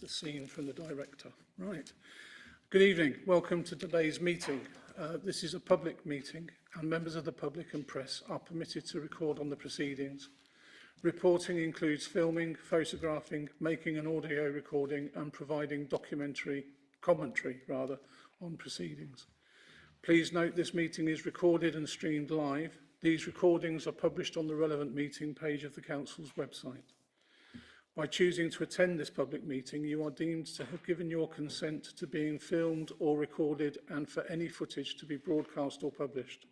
the scene from the director. Right. Good evening. Welcome to today's meeting. This is a public meeting and members of the public and press are permitted to record on the proceedings. Reporting includes filming, photographing, making an audio recording and providing commentary on proceedings. Please note this meeting is recorded and streamed live. These recordings are published on the relevant meeting page of the Council's website. By choosing to attend this public meeting, you are deemed to have given your consent to being filmed or recorded and for any footage to be broadcast or published.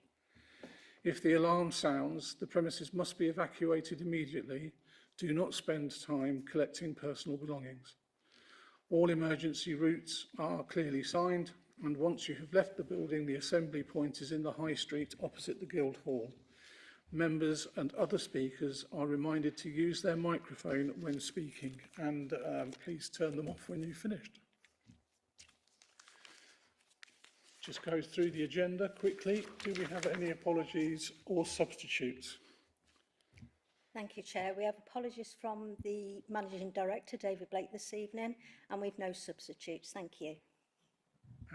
If the alarm sounds, the premises must be evacuated immediately. Do not spend time collecting personal belongings. All emergency routes are clearly signed, and once you have left the building, the assembly point is in the High Street opposite the Guildhall. Members and other speakers are reminded to use their microphone when speaking, and please turn them off when you've finished. Just go through the agenda quickly. Do we have any apologies or substitutes? Thank you, Chair. We have apologies from the Managing Director, David Blake, this evening, and we've no substitutes. Thank you.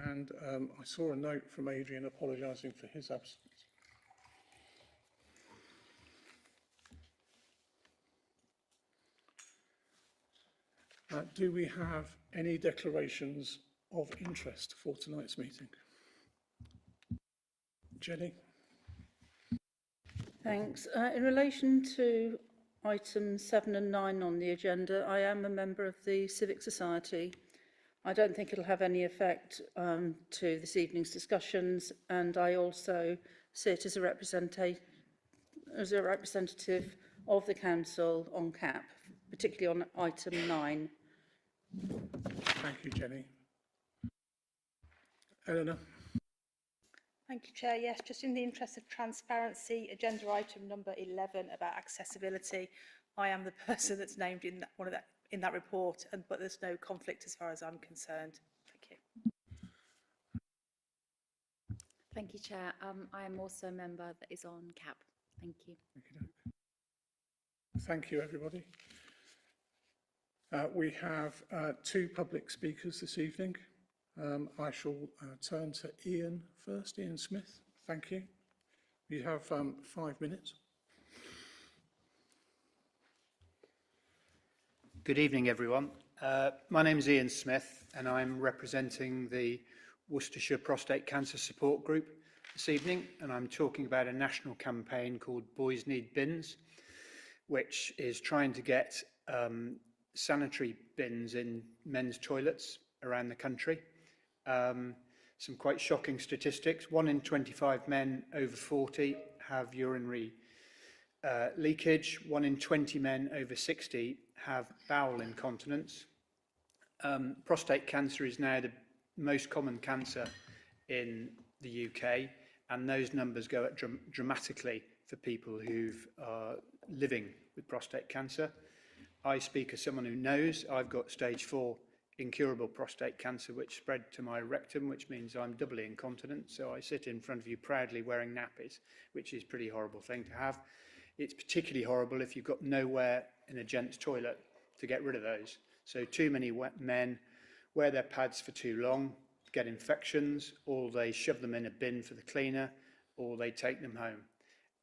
And I saw a note from Adrian apologising for his absence. Do we have any declarations of interest for tonight's meeting? Jenny? Thanks. In relation to items 7 and 9 on the agenda, I am a member of the Civic Society. I don't think it'll have any effect to this evening's discussions, and I also sit as a representative of the Council on CAP, particularly on item 9. Thank you, Jenny. Eleanor? Thank you, Chair. Yes, just in the interest of transparency, agenda item number 11 about accessibility. I am the person that's named in that report, but there's no conflict as far as I'm concerned. Thank you. Thank you, Chair. I am also a member that is on CAP. Thank you. Thank you, everybody. We have 2 public speakers this evening. I shall turn to Ian first, Ian Smith. Thank you. You have 5 minutes. Good evening, everyone. My name is Ian Smith, and I'm representing the Worcestershire Prostate Cancer Support Group this evening, and I'm talking about a national campaign called Boys Need Bins, which is trying to get sanitary bins in men's toilets around the country. Some quite shocking statistics. 1 in 25 men over 40 have urinary leakage. 1 in 20 men over 60 have bowel incontinence. Prostate cancer is now the most common cancer in the UK, and those numbers go up dramatically for people who are living with prostate cancer. I speak as someone who knows. I've got stage 4 incurable prostate cancer, which spread to my rectum, which means I'm doubly incontinent. So I sit in front of you proudly wearing nappies, which is a pretty horrible thing to have. It's particularly horrible if you've got nowhere in a gent's toilet to get rid of those. So too many men wear their pads for too long, get infections, or they shove them in a bin for the cleaner, or they take them home.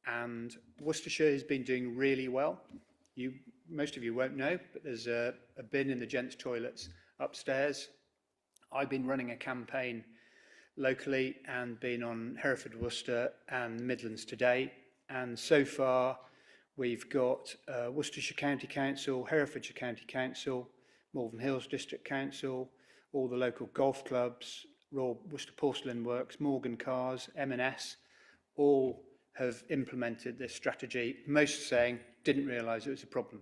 And Worcestershire has been doing really well. Most of you won't know, but there's a bin in the gents' toilets upstairs. I've been running a campaign locally and been on Hereford, Worcester and Midlands Today. And so far, we've got Worcestershire County Council, Herefordshire County Council, Malvern Hills District Council, all the local golf clubs, Royal Worcester Porcelain Works, Morgan Cars, M&S, all have implemented this strategy, most saying didn't realise it was a problem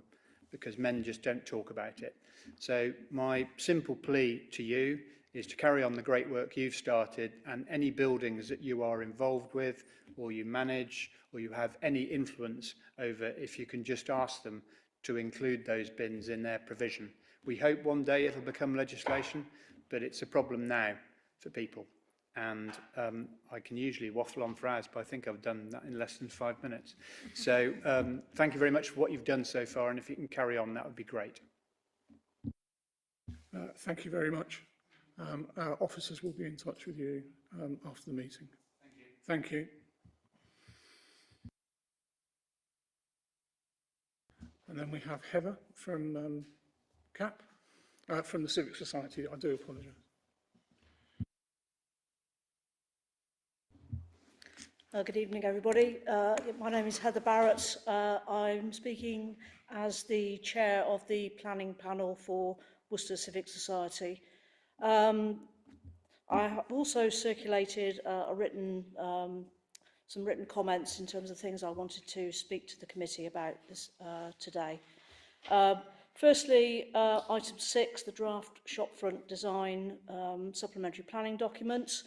because men just don't talk about it. So my simple plea to you is to carry on the great work you've started, and any buildings that you are involved with or you manage or you have any influence over, if you can just ask them to include those bins in their provision. We hope one day it'll become legislation, but it's a problem now for people. And I can usually waffle on for hours, but I think I've done that in less than 5 minutes. So thank you very much for what you've done so far, and if you can carry on, that would be great. Thank you very much. Our officers will be in touch with you after the meeting. Thank you. And then we have Heather from CAP, from the Civic Society. I do apologise. Good evening, everybody. My name is Heather Barrett. I'm speaking as the chair of the planning panel for Worcester Civic Society. I have also circulated some written comments in terms of things I wanted to speak to the committee about this today. Firstly, item 6, the draft shopfront design supplementary planning document.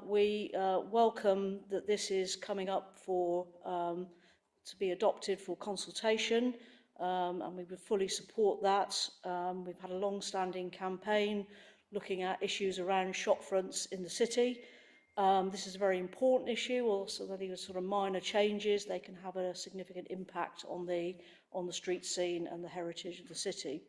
We welcome that this is coming up for to be adopted for consultation, and we would fully support that. We've had a long-standing campaign looking at issues around shop fronts in the city. This is a very important issue, also that these sort of minor changes, they can have a significant impact on the street scene and the heritage of the city.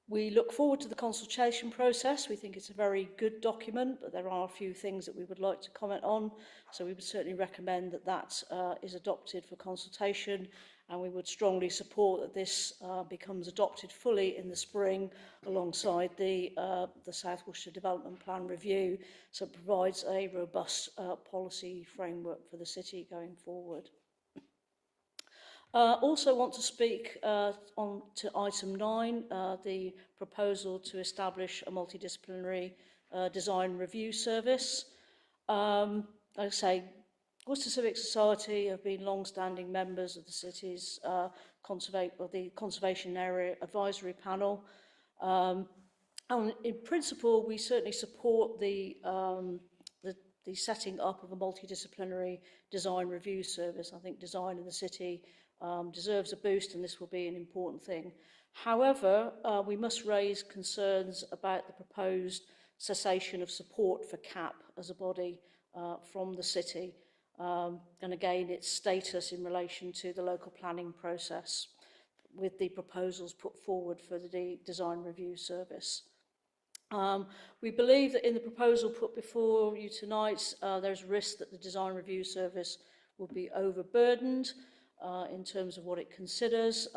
We look forward to the consultation process. We think it's a very good document, but there are a few things that we would like to comment on. So we would certainly recommend that that is adopted for consultation, and we would strongly support that this becomes adopted fully in the spring alongside the South Worcestershire Development Plan review, so it provides a robust policy framework for the city going forward. Also want to speak on to item 9, the proposal to establish a multidisciplinary design review service. Like I say, Worcester Civic Society have been long-standing members of the city's the Conservation Area Advisory Panel. And in principle, we certainly support the setting up of a multidisciplinary design review service. I think design in the city deserves a boost, and this will be an important thing. However, we must raise concerns about the proposed cessation of support for CAP as a body from the city, and again its status in relation to the local planning process with the proposals put forward for the design review service. We believe that in the proposal put before you tonight, there's risk that the design review service will be overburdened in terms of what it considers.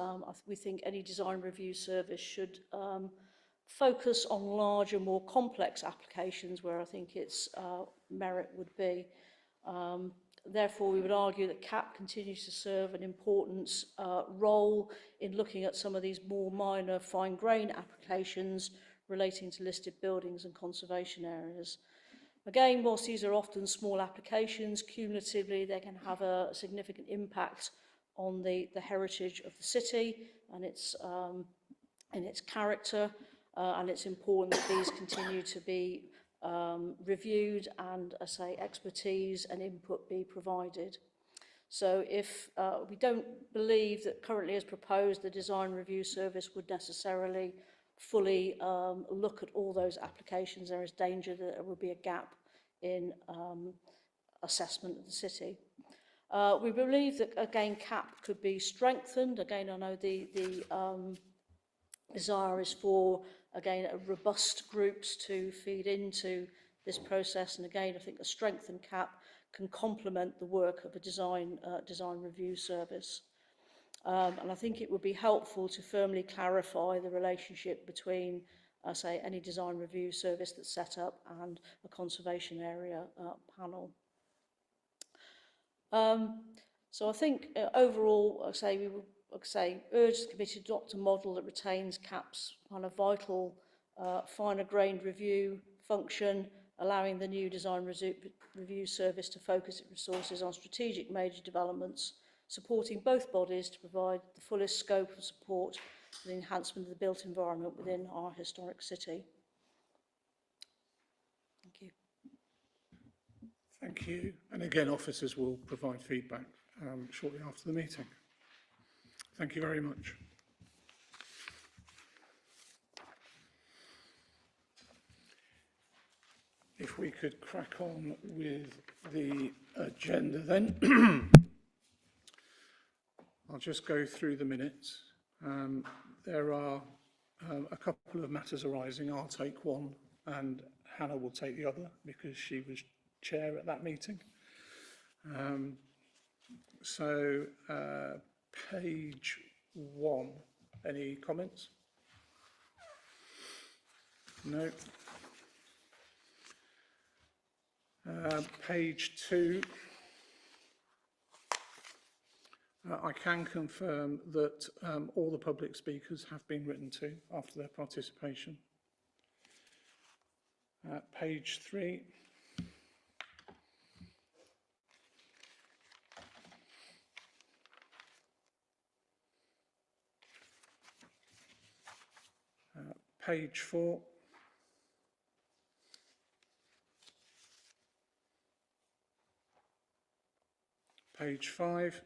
We think any design review service should focus on larger, more complex applications where I think its merit would be. Therefore, we would argue that CAP continues to serve an important role in looking at some of these more minor, fine-grained applications relating to listed buildings and conservation areas. Again, whilst these are often small applications, cumulatively they can have a significant impact on the heritage of the city and its character, and it's important that these continue to be reviewed and, I say, expertise and input be provided. So if we don't believe that currently as proposed the design review service would necessarily fully look at all those applications, there is danger that there will be a gap in assessment of the city. We believe that, again, CAP could be strengthened. Again, I know the desire is for, again, robust groups to feed into this process. And again, I think a strengthened CAP can complement the work of a design review service. And I think it would be helpful to firmly clarify the relationship between, say, any design review service that's set up and a conservation area panel. So I think overall, I say we will urge the committee to adopt a model that retains CAP's kind of vital, finer-grained review function, allowing the new design review service to focus its resources on strategic major developments, supporting both bodies to provide the fullest scope of support for the enhancement of the built environment within our historic city. Thank you. Thank you. And again, officers will provide feedback shortly after the meeting. Thank you very much. If we could crack on with the agenda then. I'll just go through the minutes. There are a couple of matters arising. I'll take one and Hannah will take the other because she was chair at that meeting. Page 1, any comments? No. Page 2. I can confirm that all the public speakers have been written to after their participation. Page 3. Page 4. Page 5.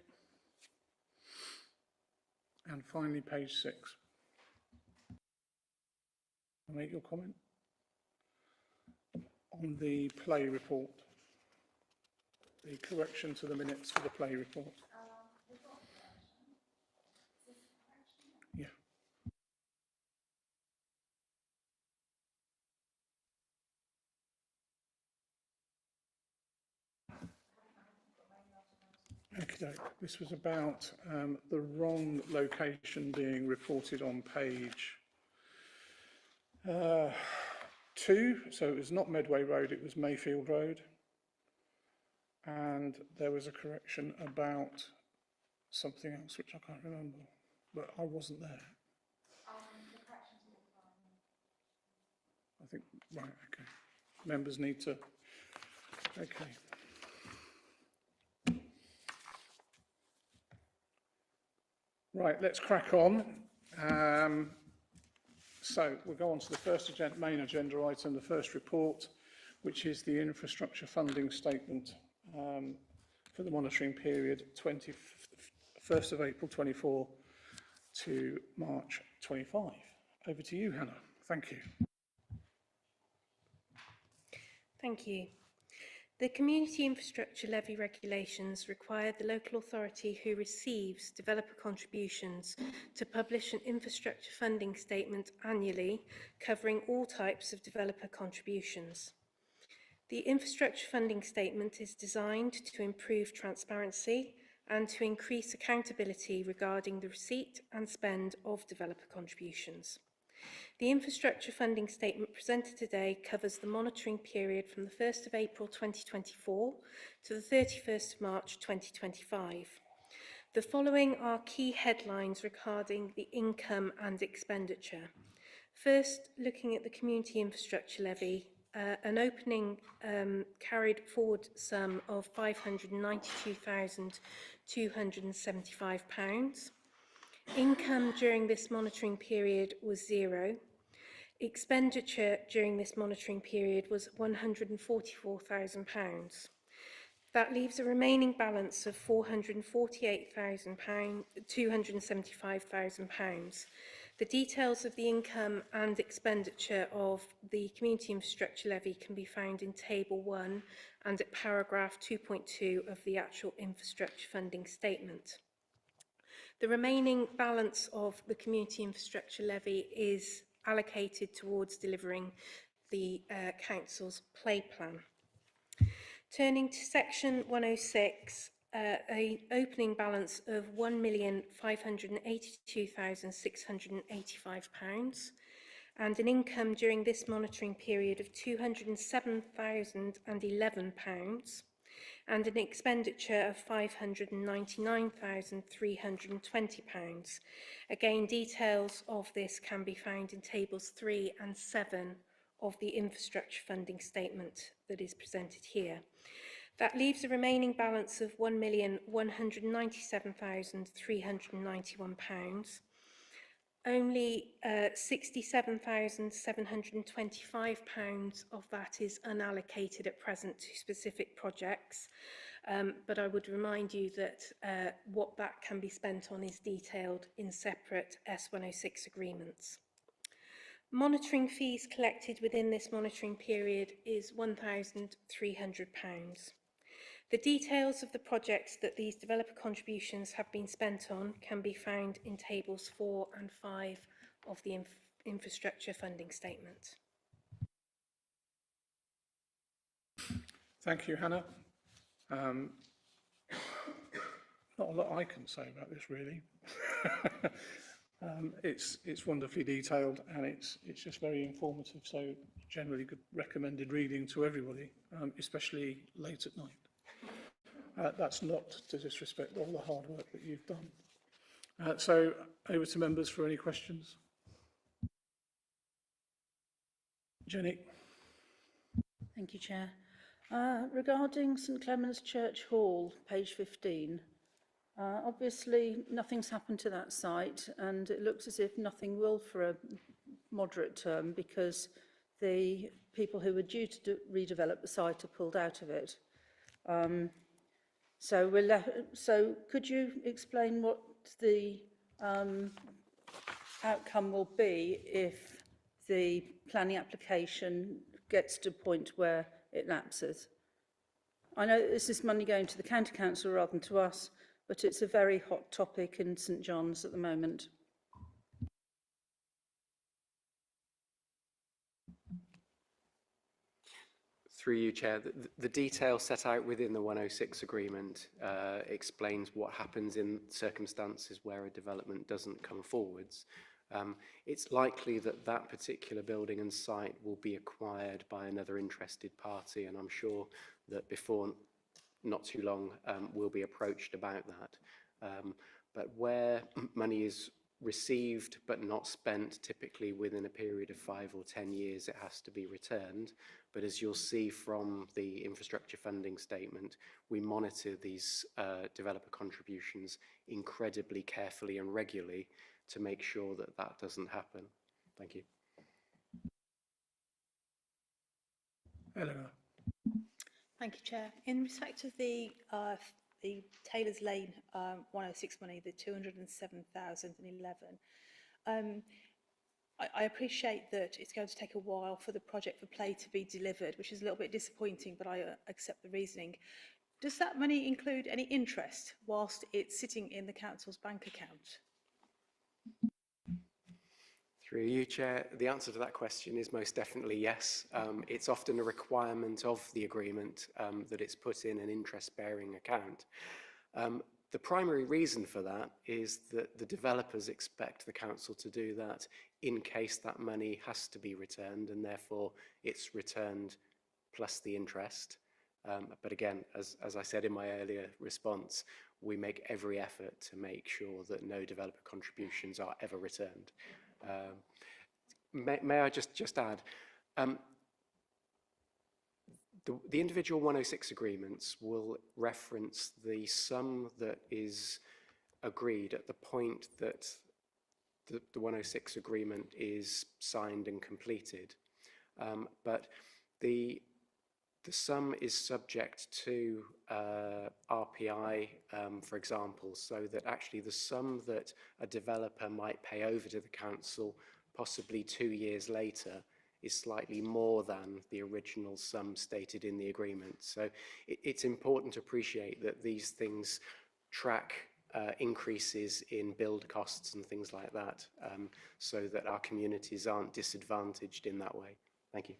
And finally, page 6. I'll make your comment on the play report, the correction to the minutes for the play report. Yeah. Okay, this was about the wrong location being reported on page 2. So it was not Medway Road, it was Mayfield Road. And there was a correction about something else, which I can't remember, but I wasn't there. I think, right, okay. Members need to, okay. Right, let's crack on. So we'll go on to the first main agenda item, the first report, which is the infrastructure funding statement for the monitoring period 1st of April 24 to March 25. Over to you, Hannah. Thank you. Thank you. The Community Infrastructure Levy regulations require the local authority who receives developer contributions to publish an infrastructure funding statement annually covering all types of developer contributions. The infrastructure funding statement is designed to improve transparency and to increase accountability regarding the receipt and spend of developer contributions. The infrastructure funding statement presented today covers the monitoring period from the 1st of April 2024 to the 31st of March 2025. The following are key headlines regarding the income and expenditure. First, looking at the Community Infrastructure Levy, an opening carried forward sum of £592,275. Income during this monitoring period was £0. Expenditure during this monitoring period was £144,000. That leaves a remaining balance of £448,275,000. The details of the income and expenditure of the Community Infrastructure Levy can be found in Table 1 and at paragraph 2.2 of the actual infrastructure funding statement. The remaining balance of the Community Infrastructure Levy is allocated towards delivering the Council's play plan. Turning to section 106, an opening balance of £1,582,685 and an income during this monitoring period of £207,011 and an expenditure of £599,320. Again, details of this can be found in tables 3 and 7 of the infrastructure funding statement that is presented here. That leaves a remaining balance of £1,197,391. Only £67,725 of that is unallocated at present to specific projects, but I would remind you that what that can be spent on is detailed in separate S106 agreements. Monitoring fees collected within this monitoring period is £1,300. The details of the projects that these developer contributions have been spent on can be found in tables 4 and 5 of the infrastructure funding statement. Thank you, Hannah. Not a lot I can say about this, really. It's wonderfully detailed and it's just very informative. So generally good recommended reading to everybody, especially late at night. That's not to disrespect all the hard work that you've done. So over to members for any questions. Jenny. Thank you, Chair. Regarding St Clement's Church Hall, page 15, obviously nothing's happened to that site and it looks as if nothing will for a moderate term because the people who were due to redevelop the site are pulled out of it. So could you explain what the outcome will be if the planning application gets to a point where it lapses? I know this is money going to the county council rather than to us, but it's a very hot topic in St John's at the moment. Through you, Chair, the detail set out within the 106 agreement explains what happens in circumstances where a development doesn't come forwards. It's likely that that particular building and site will be acquired by another interested party, and I'm sure that before not too long we'll be approached about that. But where money is received but not spent, typically within a period of 5 or 10 years, it has to be returned. But as you'll see from the infrastructure funding statement, we monitor these developer contributions incredibly carefully and regularly to make sure that that doesn't happen. Thank you. Eleanor. Thank you, Chair. In respect of the Taylor's Lane 106 money, the 207,011, I appreciate that it's going to take a while for the project for play to be delivered, which is a little bit disappointing, but I accept the reasoning. Does that money include any interest whilst it's sitting in the council's bank account? Through you, Chair, the answer to that question is most definitely yes. It's often a requirement of the agreement that it's put in an interest-bearing account. The primary reason for that is that the developers expect the council to do that in case that money has to be returned, and therefore it's returned plus the interest. But again, as I said in my earlier response, we make every effort to make sure that no developer contributions are ever returned. May I just add, the individual 106 agreements will reference the sum that is agreed at the point that the 106 agreement is signed and completed. But the sum is subject to RPI, for example, so that actually the sum that a developer might pay over to the council possibly 2 years later is slightly more than the original sum stated in the agreement. So it's important to appreciate that these things track increases in build costs and things like that, so that our communities aren't disadvantaged in that way. Thank you.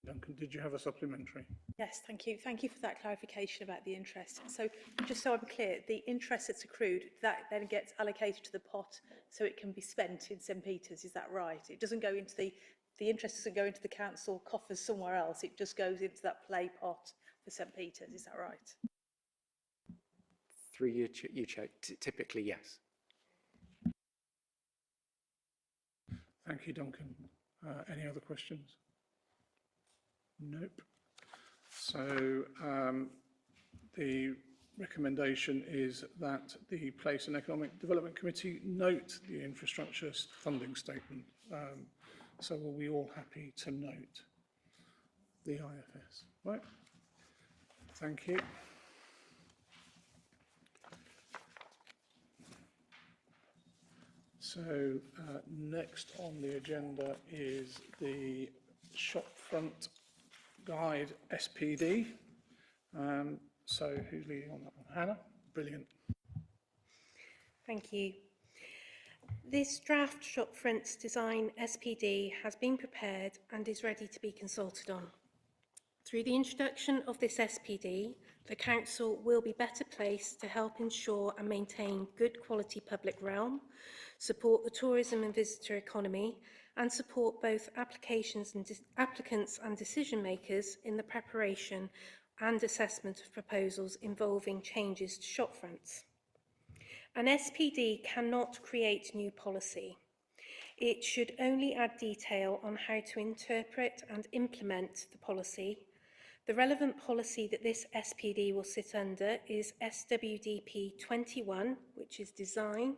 Duncan, did you have a supplementary? Yes, thank you. Thank you for that clarification about the interest. So just so I'm clear, the interest that's accrued, that then gets allocated to the pot so it can be spent in St Peter's, is that right? It doesn't go into the interest doesn't go into the council coffers somewhere else, it just goes into that play pot for St Peter's, is that right? Through you, Chair, typically yes. Thank you, Duncan. Any other questions? Nope. So the recommendation is that the Place and Economic Development Committee note the infrastructure funding statement. So are we all happy to note the IFS? Right. Thank you. So next on the agenda is the Shopfront Guide SPD. So who's leading on that one? Hannah? Brilliant. Thank you. This draft shopfronts design SPD has been prepared and is ready to be consulted on. Through the introduction of this SPD, the Council will be better placed to help ensure and maintain good quality public realm, support the tourism and visitor economy, and support both applicants and decision makers in the preparation and assessment of proposals involving changes to shopfronts. An SPD cannot create new policy. It should only add detail on how to interpret and implement the policy. The relevant policy that this SPD will sit under is SWDP 21, which is design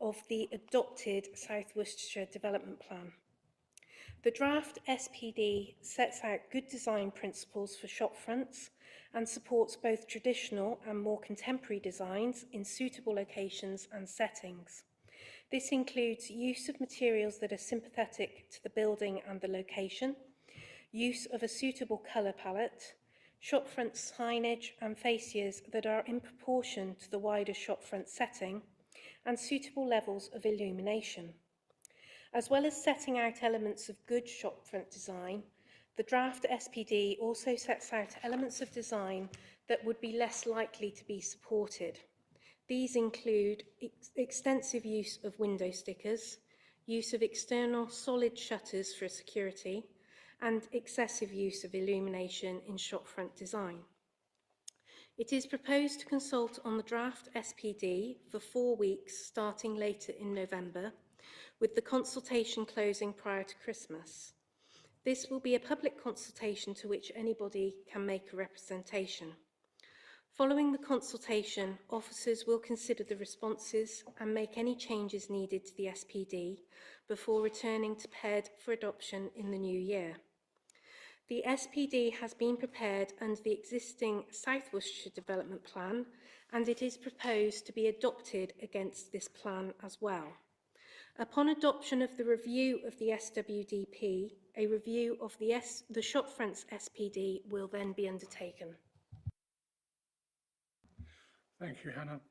of the adopted South Worcestershire Development Plan. The draft SPD sets out good design principles for shopfronts and supports both traditional and more contemporary designs in suitable locations and settings. This includes use of materials that are sympathetic to the building and the location, use of a suitable colour palette, shopfront signage and fascias that are in proportion to the wider shopfront setting, and suitable levels of illumination. As well as setting out elements of good shopfront design, the draft SPD also sets out elements of design that would be less likely to be supported. These include extensive use of window stickers, use of external solid shutters for security, and excessive use of illumination in shopfront design. It is proposed to consult on the draft SPD for 4 weeks starting later in November, with the consultation closing prior to Christmas. This will be a public consultation to which anybody can make a representation. Following the consultation, officers will consider the responses and make any changes needed to the SPD before returning to PED for adoption in the new year. The SPD has been prepared under the existing South Worcestershire Development Plan, and it is proposed to be adopted against this plan as well. Upon adoption of the review of the SWDP, a review of the shopfronts SPD will then be undertaken. Thank you, Hannah.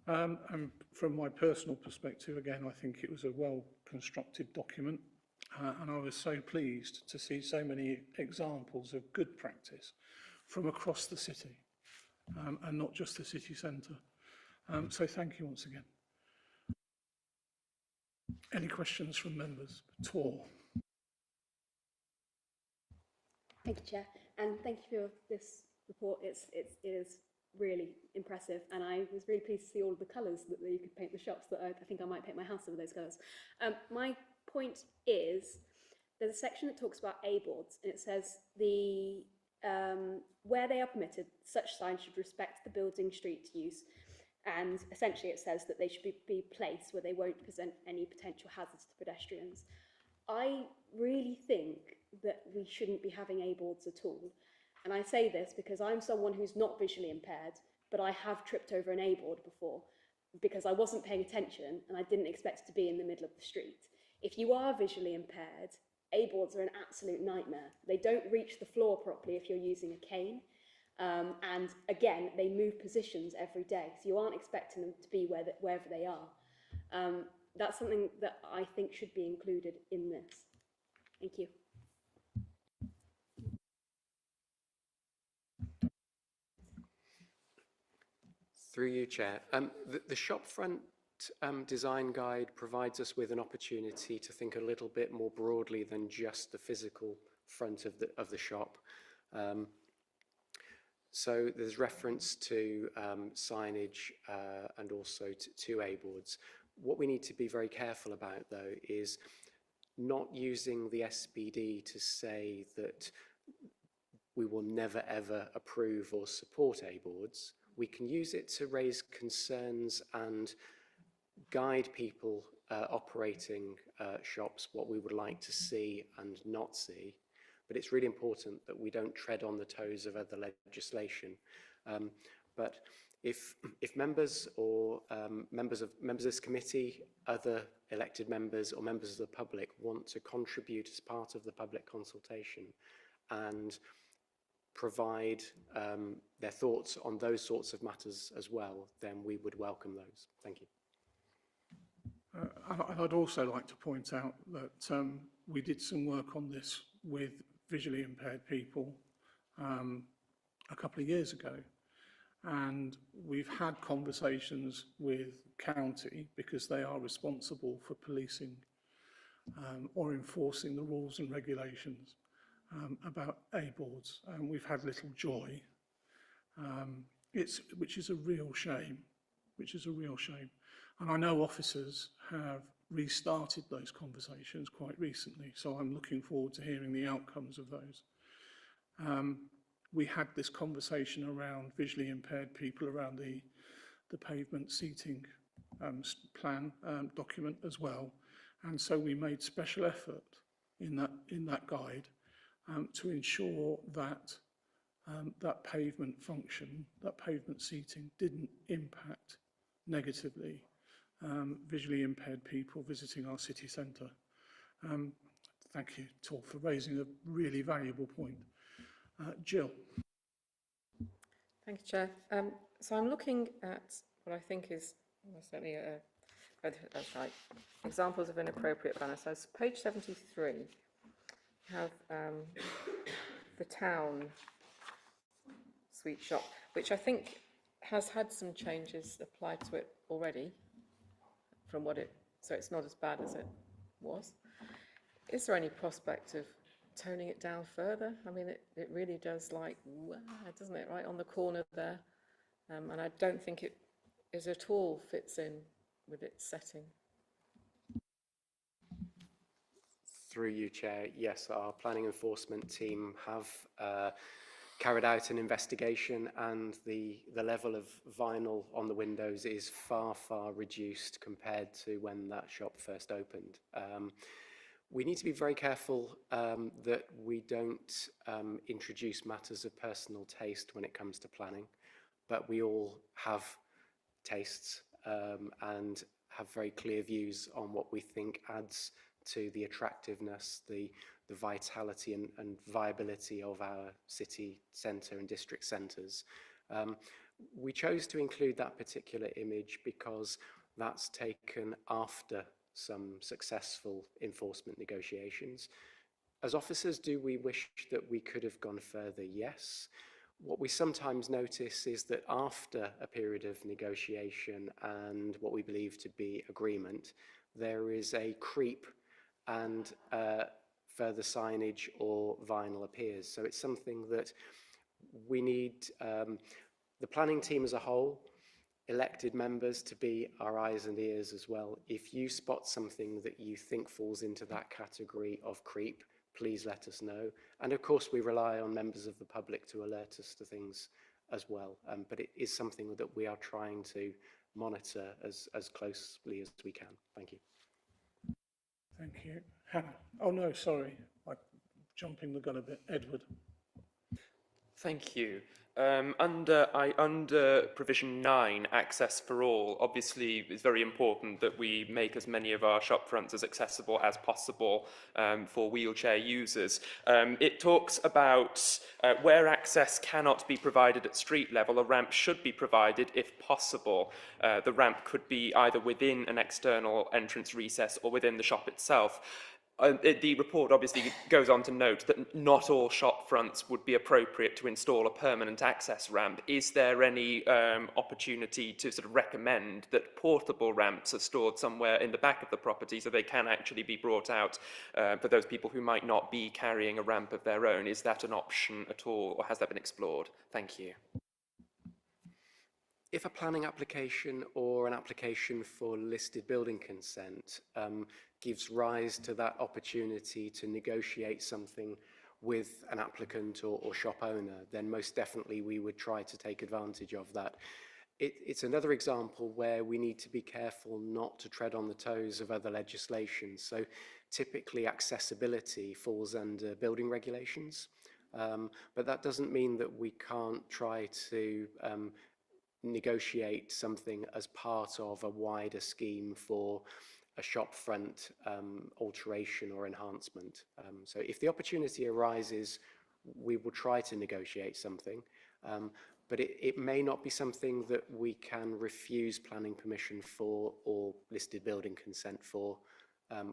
And from my personal perspective, again, I think it was a well-constructed document. And I was so pleased to see so many examples of good practice from across the city, and not just the city centre. So thank you once again. Any questions from members? Tor. Thank you, Chair, and thank you for this report. It is really impressive, and I was really pleased to see all of the colours that you could paint the shops. That I think I might paint my house with those colours. My point is, there's a section that talks about A-boards, and it says where they are permitted, such signs should respect the building street use, and essentially it says that they should be placed where they won't present any potential hazards to pedestrians. I really think that we shouldn't be having A-boards at all, and I say this because I'm someone who's not visually impaired, but I have tripped over an A-board before because I wasn't paying attention and I didn't expect to be in the middle of the street. If you are visually impaired, A-boards are an absolute nightmare. They don't reach the floor properly if you're using a cane. And again, they move positions every day. So you aren't expecting them to be wherever they are. That's something that I think should be included in this. Thank you. Through you, Chair. The shopfront design guide provides us with an opportunity to think a little bit more broadly than just the physical front of the shop. So there's reference to signage and also to A-boards. What we need to be very careful about, though, is not using the SPD to say that we will never ever approve or support A-boards. We can use it to raise concerns and guide people operating shops what we would like to see and not see. But it's really important that we don't tread on the toes of other legislation. But if members or members of this committee, other elected members or members of the public want to contribute as part of the public consultation and provide their thoughts on those sorts of matters as well, then we would welcome those. Thank you. I'd also like to point out that we did some work on this with visually impaired people a couple of years ago, and we've had conversations with county because they are responsible for policing or enforcing the rules and regulations about A-boards, and we've had little joy, which is a real shame, And I know officers have restarted those conversations quite recently, so I'm looking forward to hearing the outcomes of those. We had this conversation around visually impaired people around the pavement seating plan document as well, and so we made special effort in that guide to ensure that that pavement function, that pavement seating, didn't impact negatively visually impaired people visiting our city centre. Thank you, Tor, for raising a really valuable point. Jill. Thank you, Chair. So I'm looking at what I think is certainly that's right, examples of inappropriate banner. So it's page 73, you have the town sweet shop, which I think has had some changes applied to it already from what so it's not as bad as it was. Is there any prospect of toning it down further? I mean, it really does, like, doesn't it, right on the corner there? And I don't think it is at all fits in with its setting. Through you, Chair, yes, our planning enforcement team have carried out an investigation, and the level of vinyl on the windows is far, far reduced compared to when that shop first opened. We need to be very careful that we don't introduce matters of personal taste when it comes to planning, but we all have tastes and have very clear views on what we think adds to the attractiveness, the vitality and viability of our city centre and district centres. We chose to include that particular image because that's taken after some successful enforcement negotiations. As officers, do we wish that we could have gone further? Yes. What we sometimes notice is that after a period of negotiation and what we believe to be agreement, there is a creep and further signage or vinyl appears. So it's something that we need the planning team as a whole, elected members, to be our eyes and ears as well. If you spot something that you think falls into that category of creep, please let us know. And of course, we rely on members of the public to alert us to things as well. But it is something that we are trying to monitor as closely as we can. Thank you. Thank you. Hannah. Oh, no, sorry. I'm jumping the gun a bit. Edward. Thank you. Under provision 9, access for all, obviously it's very important that we make as many of our shop fronts as accessible as possible for wheelchair users. It talks about where access cannot be provided at street level, a ramp should be provided if possible. The ramp could be either within an external entrance recess or within the shop itself. The report obviously goes on to note that not all shop fronts would be appropriate to install a permanent access ramp. Is there any opportunity to sort of recommend that portable ramps are stored somewhere in the back of the property so they can actually be brought out for those people who might not be carrying a ramp of their own? Is that an option at all, or has that been explored? Thank you. If a planning application or an application for listed building consent gives rise to that opportunity to negotiate something with an applicant or shop owner, then most definitely we would try to take advantage of that. It's another example where we need to be careful not to tread on the toes of other legislation. So typically accessibility falls under building regulations, but that doesn't mean that we can't try to negotiate something as part of a wider scheme for a shop front alteration or enhancement. So if the opportunity arises, we will try to negotiate something, but it may not be something that we can refuse planning permission for or listed building consent for.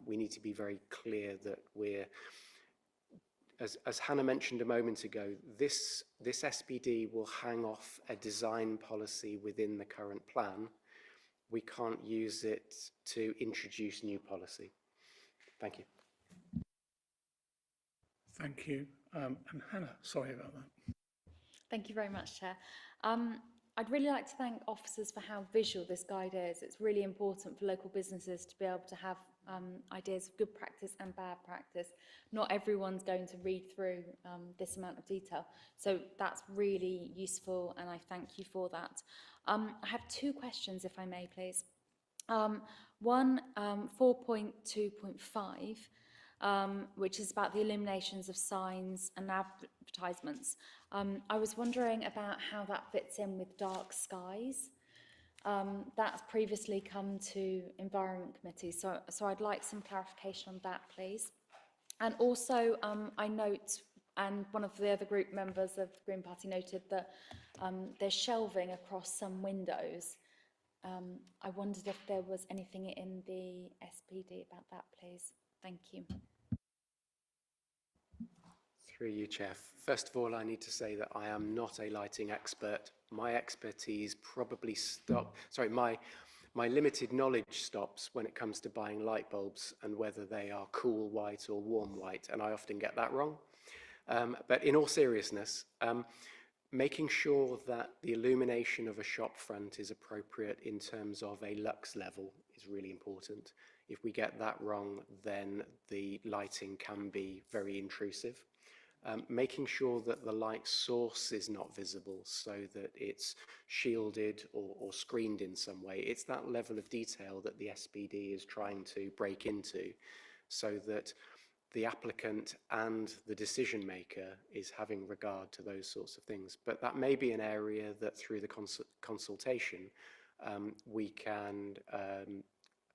We need to be very clear that we're, as Hannah mentioned a moment ago, this SPD will hang off a design policy within the current plan. We can't use it to introduce new policy. Thank you. Thank you. And Hannah, sorry about that. Thank you very much, Chair. I'd really like to thank officers for how visual this guide is. It's really important for local businesses to be able to have ideas of good practice and bad practice. Not everyone's going to read through this amount of detail. So that's really useful, and I thank you for that. I have two questions, if I may, please. One, 4.2.5, which is about the illuminations of signs and advertisements. I was wondering about how that fits in with dark skies. That's previously come to Environment Committee, so I'd like some clarification on that, please. And also, I note, and one of the other group members of the Green Party noted that there's shelving across some windows. I wondered if there was anything in the SPD about that, please. Thank you. Through you, Chair. First of all, I need to say that I am not a lighting expert. My expertise probably my limited knowledge stops when it comes to buying light bulbs and whether they are cool white or warm white, and I often get that wrong. But in all seriousness, making sure that the illumination of a shop front is appropriate in terms of a lux level is really important. If we get that wrong, then the lighting can be very intrusive. Making sure that the light source is not visible so that it's shielded or screened in some way. It's that level of detail that the SPD is trying to break into so that the applicant and the decision maker is having regard to those sorts of things. But that may be an area that through the consultation we can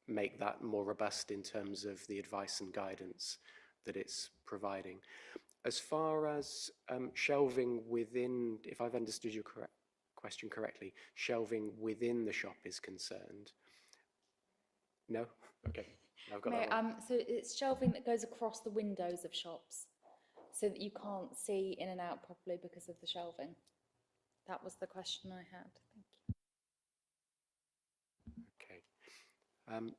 make that more robust in terms of the advice and guidance that it's providing. As far as shelving within, if I've understood your question correctly, shelving within the shop is concerned. No? Okay. I've got that wrong. So it's shelving that goes across the windows of shops so that you can't see in and out properly because of the shelving. That was the question I had. Thank you. Okay.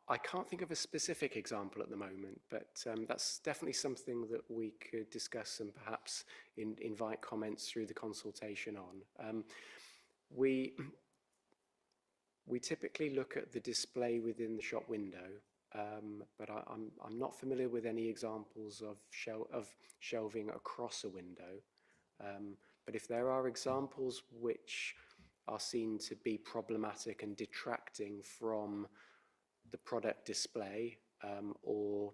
I can't think of a specific example at the moment, but that's definitely something that we could discuss and perhaps invite comments through the consultation on. We typically look at the display within the shop window, but I'm not familiar with any examples of shelving across a window. But if there are examples which are seen to be problematic and detracting from the product display or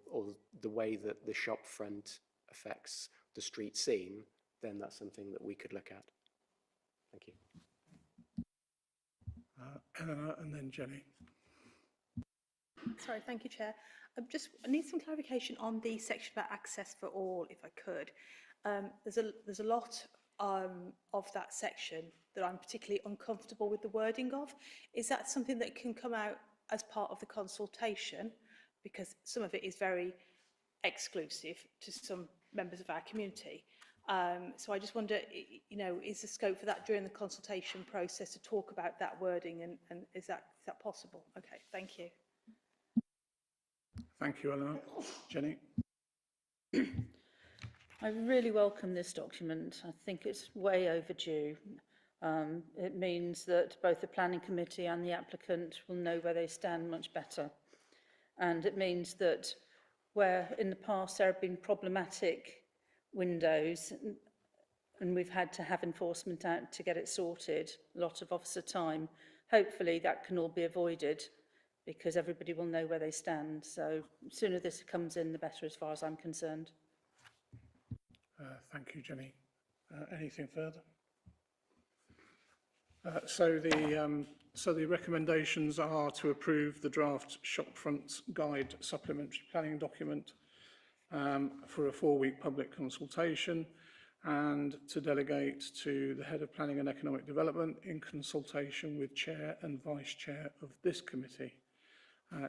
the way that the shop front affects the street scene, then that's something that we could look at. Thank you. Eleanor and then Jenny. Sorry, thank you, Chair. I need some clarification on the section about access for all, if I could. There's a lot of that section that I'm particularly uncomfortable with the wording of. Is that something that can come out as part of the consultation? Because some of it is very exclusive to some members of our community. So I just wonder, you know, is there scope for that during the consultation process to talk about that wording, and is that possible? Okay, thank you. Thank you, Eleanor. Jenny? I really welcome this document. I think it's way overdue. It means that both the planning committee and the applicant will know where they stand much better. And it means that where in the past there have been problematic windows and we've had to have enforcement out to get it sorted, a lot of officer time, hopefully that can all be avoided because everybody will know where they stand. So the sooner this comes in, the better as far as I'm concerned. Thank you, Jenny. Anything further? So the recommendations are to approve the draft Shopfront Guide supplementary planning document for a 4-week public consultation, and to delegate to the Head of Planning and Economic Development in consultation with Chair and Vice Chair of this committee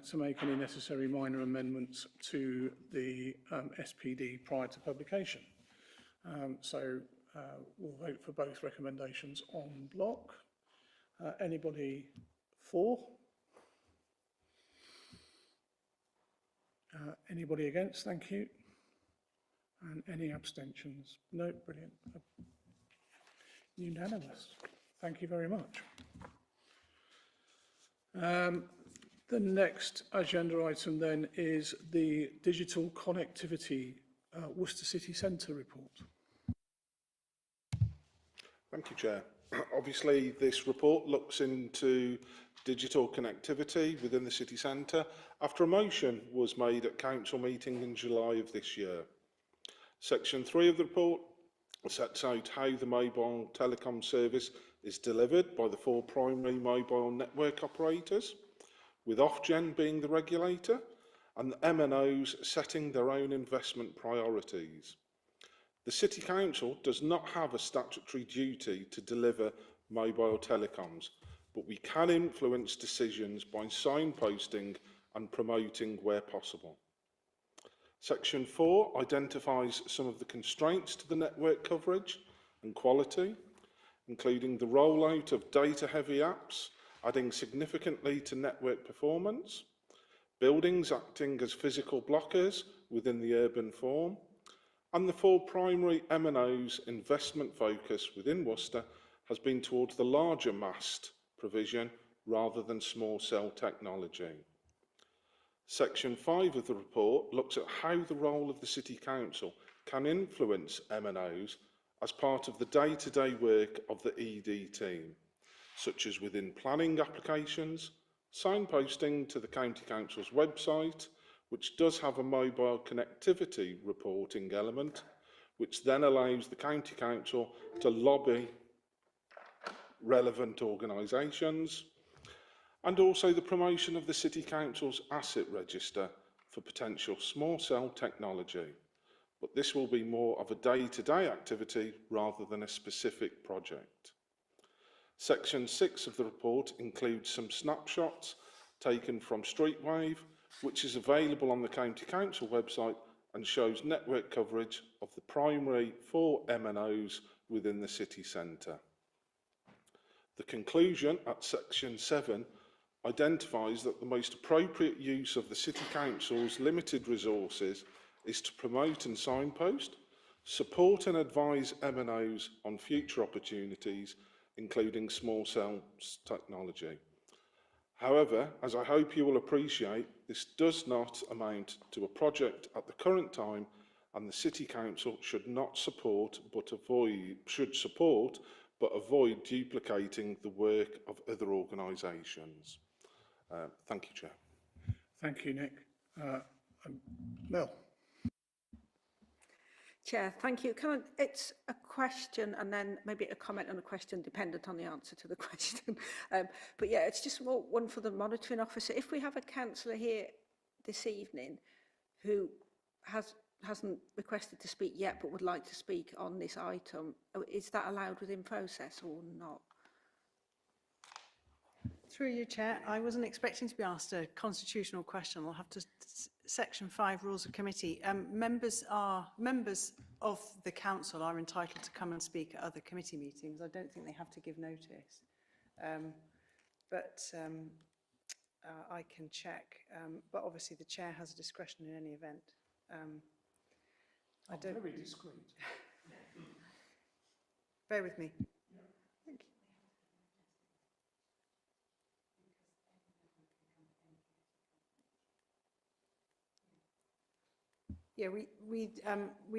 to make any necessary minor amendments to the SPD prior to publication. We'll vote for both recommendations en bloc. Anybody for? Anybody against? Thank you. And any abstentions? No, brilliant. Unanimous. Thank you very much. The next agenda item then is the Digital Connectivity Worcester City Centre report. Thank you, Chair. Obviously, this report looks into digital connectivity within the city centre after a motion was made at council meeting in July of this year. Section 3 of the report sets out how the mobile telecom service is delivered by the 4 primary mobile network operators, with Ofgem being the regulator and the MNOs setting their own investment priorities. The City Council does not have a statutory duty to deliver mobile telecoms, but we can influence decisions by signposting and promoting where possible. Section 4 identifies some of the constraints to the network coverage and quality, including the rollout of data-heavy apps, adding significantly to network performance, buildings acting as physical blockers within the urban form, and the 4 primary MNOs' investment focus within Worcester has been towards the larger mast provision rather than small cell technology. Section 5 of the report looks at how the role of the City Council can influence MNOs as part of the day-to-day work of the ED team, such as within planning applications, signposting to the County Council's website, which does have a mobile connectivity reporting element, which then allows the County Council to lobby relevant organisations, and also the promotion of the City Council's asset register for potential small cell technology. But this will be more of a day-to-day activity rather than a specific project. Section 6 of the report includes some snapshots taken from Streetwave, which is available on the County Council website and shows network coverage of the primary 4 MNOs within the city centre. The conclusion at Section 7 identifies that the most appropriate use of the City Council's limited resources is to promote and signpost, support and advise MNOs on future opportunities, including small cell technology. However, as I hope you will appreciate, this does not amount to a project at the current time, and the City Council should not support but avoid duplicating the work of other organisations. Thank you, Chair. Thank you, Nick. Mel. Chair, thank you. It's a question and then maybe a comment and a question dependent on the answer to the question. But yeah, it's just one for the monitoring officer. If we have a councillor here this evening who hasn't requested to speak yet but would like to speak on this item, is that allowed within process or not? Through you, Chair. I wasn't expecting to be asked a constitutional question. I'll have to Section 5 Rules of Committee. Members of the council are entitled to come and speak at other committee meetings. I don't think they have to give notice. I can check. But obviously the chair has a discretion in any event. Very discreet. Bear with me. Yeah, we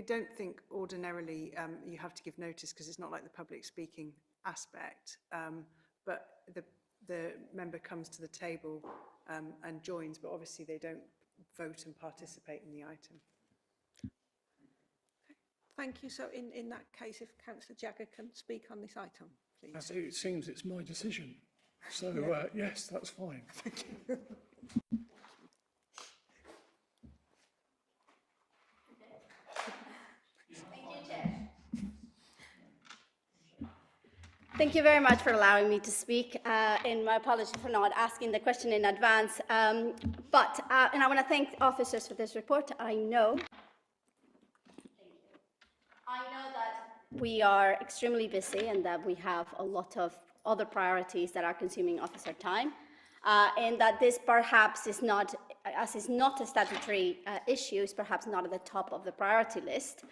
don't think ordinarily you have to give notice because it's not like the public speaking aspect, but the member comes to the table and joins, but obviously they don't vote and participate in the item. Thank you. So in that case, if Councillor Jagger can speak on this item, please. As it seems it's my decision. So yes, that's fine. Thank you. Thank you very much for allowing me to speak, and my apologies for not asking the question in advance. And I want to thank officers for this report. I know that we are extremely busy and that we have a lot of other priorities that are consuming officer time, and that this perhaps is not, as is not a statutory issue, is perhaps not at the top of the priority list.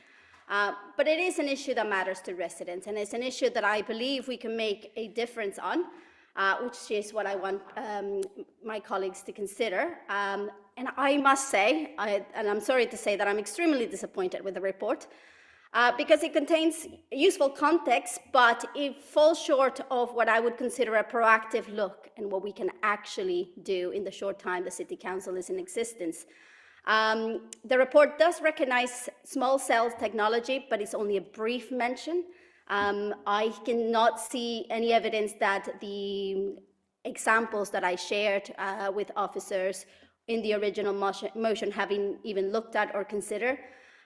But it is an issue that matters to residents, and it's an issue that I believe we can make a difference on, which is what I want my colleagues to consider. And I must say, and I'm sorry to say that I'm extremely disappointed with the report, because it contains useful context, but it falls short of what I would consider a proactive look and what we can actually do in the short time the City Council is in existence. The report does recognize small cell technology, but it's only a brief mention. I cannot see any evidence that the examples that I shared with officers in the original motion have been even looked at or considered.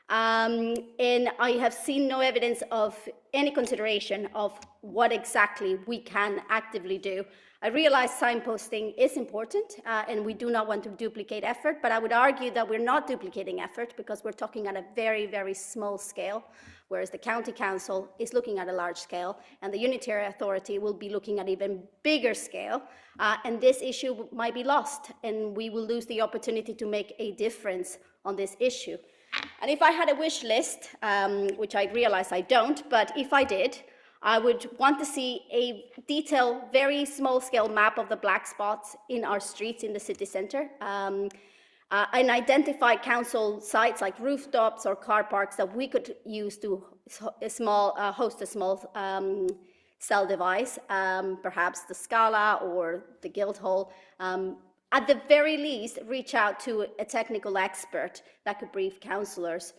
And I have seen no evidence of any consideration of what exactly we can actively do. I realize signposting is important, and we do not want to duplicate effort, but I would argue that we're not duplicating effort because we're talking at a very, very small scale, whereas the County Council is looking at a large scale, and the Unitary Authority will be looking at even bigger scale, and this issue might be lost, and we will lose the opportunity to make a difference on this issue. And if I had a wish list, which I realize I don't, but if I did, I would want to see a detailed, very small-scale map of the black spots in our streets in the city centre, and identify council sites like rooftops or car parks that we could use to host a small cell device, perhaps the Scala or the Guildhall. At the very least, reach out to a technical expert that could brief councillors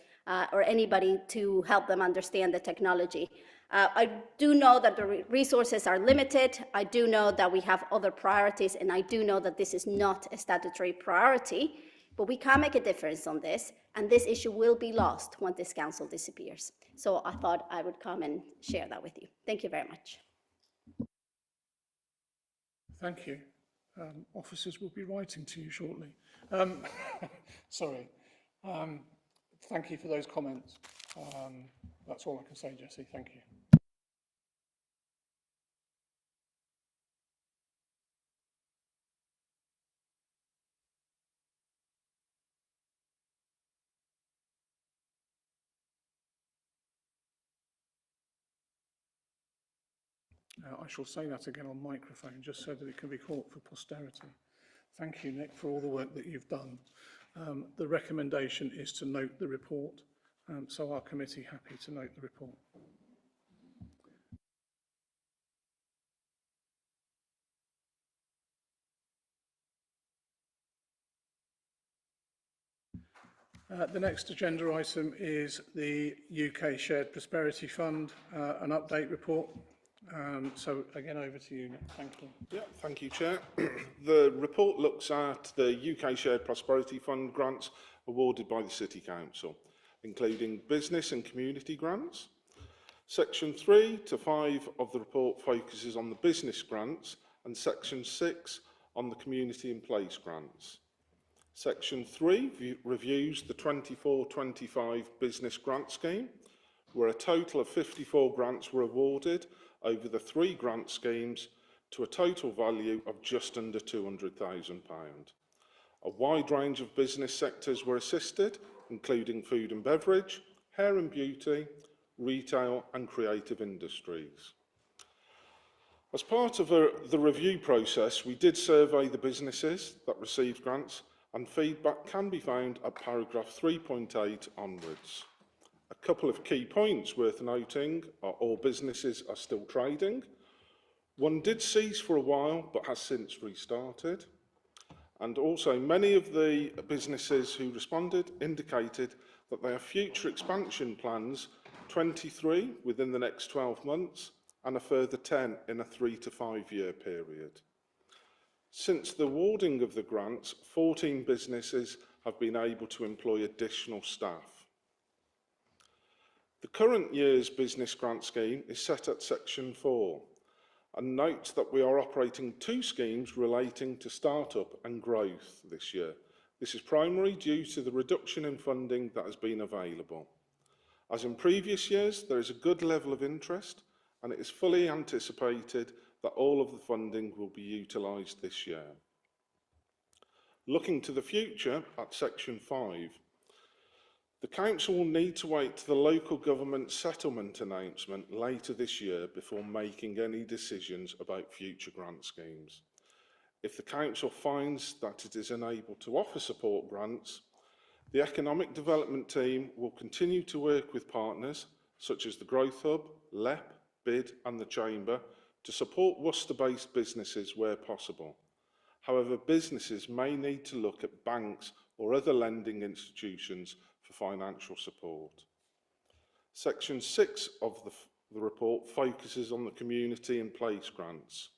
or anybody to help them understand the technology. I do know that the resources are limited. I do know that we have other priorities, and I do know that this is not a statutory priority, but we can make a difference on this, and this issue will be lost when this council disappears. So I thought I would come and share that with you. Thank you very much. Thank you. Officers will be writing to you shortly. Sorry. Thank you for those comments. That's all I can say, Jesse. Thank you. I shall say that again on microphone, just so that it can be caught for posterity. Thank you, Nick, for all the work that you've done. The recommendation is to note the report, so our committee happy to note the report. The next agenda item is the UK Shared Prosperity Fund, an update report. So again, over to you, Nick. Thank you. Yeah, thank you, Chair. The report looks at the UK Shared Prosperity Fund grants awarded by the City Council, including business and community grants. Section 3 to 5 of the report focuses on the business grants, and Section 6 on the community in place grants. Section 3 reviews the 24-25 business grant scheme, where a total of 54 grants were awarded over the 3 grant schemes to a total value of just under £200,000. A wide range of business sectors were assisted, including food and beverage, hair and beauty, retail and creative industries. As part of the review process, we did survey the businesses that received grants, and feedback can be found at paragraph 3.8 onwards. A couple of key points worth noting are all businesses are still trading. One did cease for a while, but has since restarted. And also many of the businesses who responded indicated that they have future expansion plans, 23 within the next 12 months, and a further 10 in a 3 to 5 year period. Since the awarding of the grants, 14 businesses have been able to employ additional staff. The current year's business grant scheme is set at Section 4, and notes that we are operating 2 schemes relating to start-up and growth this year. This is primarily due to the reduction in funding that has been available. As in previous years, there is a good level of interest, and it is fully anticipated that all of the funding will be utilised this year. Looking to the future at section 5, the council will need to wait to the local government settlement announcement later this year before making any decisions about future grant schemes. If the council finds that it is unable to offer support grants, the economic development team will continue to work with partners such as the Growth Hub, LEP, BID and the Chamber to support Worcester-based businesses where possible. However, businesses may need to look at banks or other lending institutions for financial support. Section 6 of the report focuses on the community and place grants.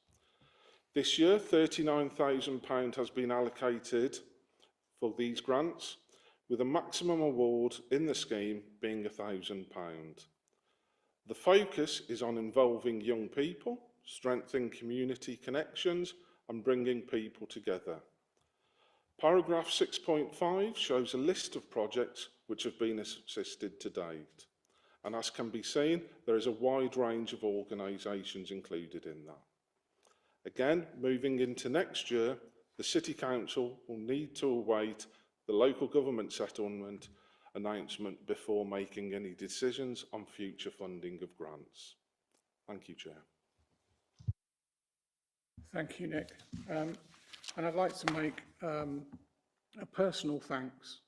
This year, £39,000 has been allocated for these grants, with a maximum award in the scheme being £1,000. The focus is on involving young people, strengthening community connections and bringing people together. Paragraph 6.5 shows a list of projects which have been assisted to date. And as can be seen, there is a wide range of organisations included in that. Again, moving into next year, the City Council will need to await the local government settlement announcement before making any decisions on future funding of grants. Thank you, Chair. Thank you, Nick. And I'd like to make a personal thanks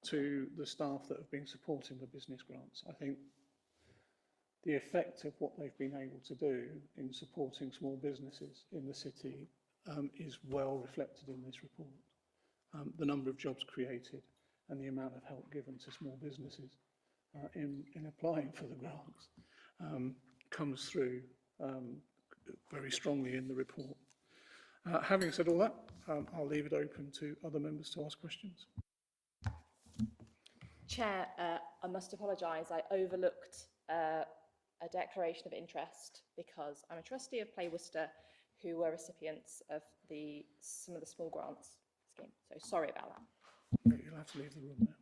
to the staff that have been supporting the business grants. I think the effect of what they've been able to do in supporting small businesses in the city is well reflected in this report. The number of jobs created and the amount of help given to small businesses in applying for the grants comes through very strongly in the report. Having said all that, I'll leave it open to other members to ask questions. Chair, I must apologise. I overlooked a declaration of interest because I'm a trustee of Play Worcester who were recipients of some of the small grants scheme. So sorry about that. You'll have to leave the room now.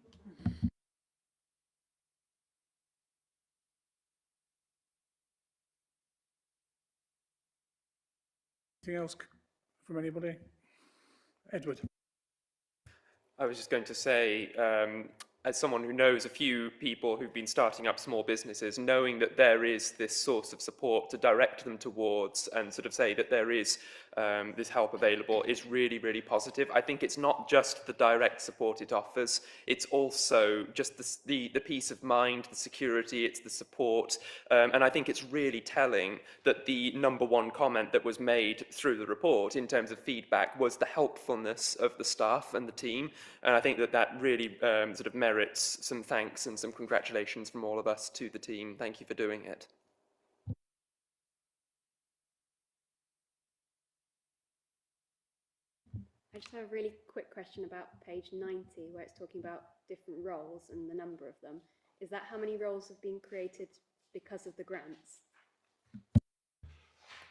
Anything else from anybody? Edward. I was just going to say, as someone who knows a few people who've been starting up small businesses, knowing that there is this source of support to direct them towards and sort of say that there is this help available is really, really positive. I think it's not just the direct support it offers, it's also just the peace of mind, the security, it's the support. And I think it's really telling that the #1 comment that was made through the report in terms of feedback was the helpfulness of the staff and the team. And I think that that really sort of merits some thanks and some congratulations from all of us to the team. Thank you for doing it. I just have a really quick question about page 90, where it's talking about different roles and the number of them. Is that how many roles have been created because of the grants?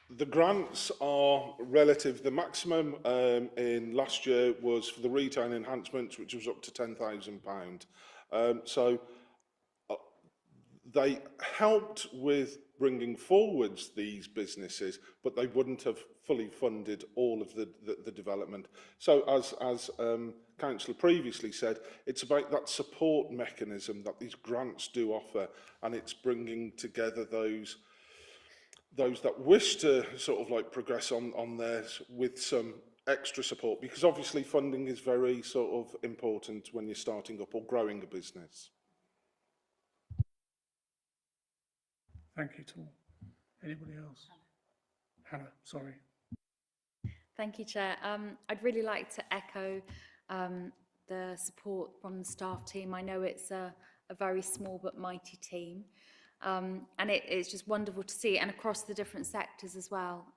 The grants are relative. The maximum in last year was for the retail enhancements, which was up to £10,000. So they helped with bringing forwards these businesses, but they wouldn't have fully funded all of the development. So as Councillor previously said, it's about that support mechanism that these grants do offer, and it's bringing together those that wish to sort of like progress on theirs with some extra support, because obviously funding is very sort of important when you're starting up or growing a business. Thank you, Tom. Anybody else? Hannah, sorry. Thank you, Chair. I'd really like to echo the support from the staff team. I know it's a very small but mighty team. And it's just wonderful to see, and across the different sectors as well.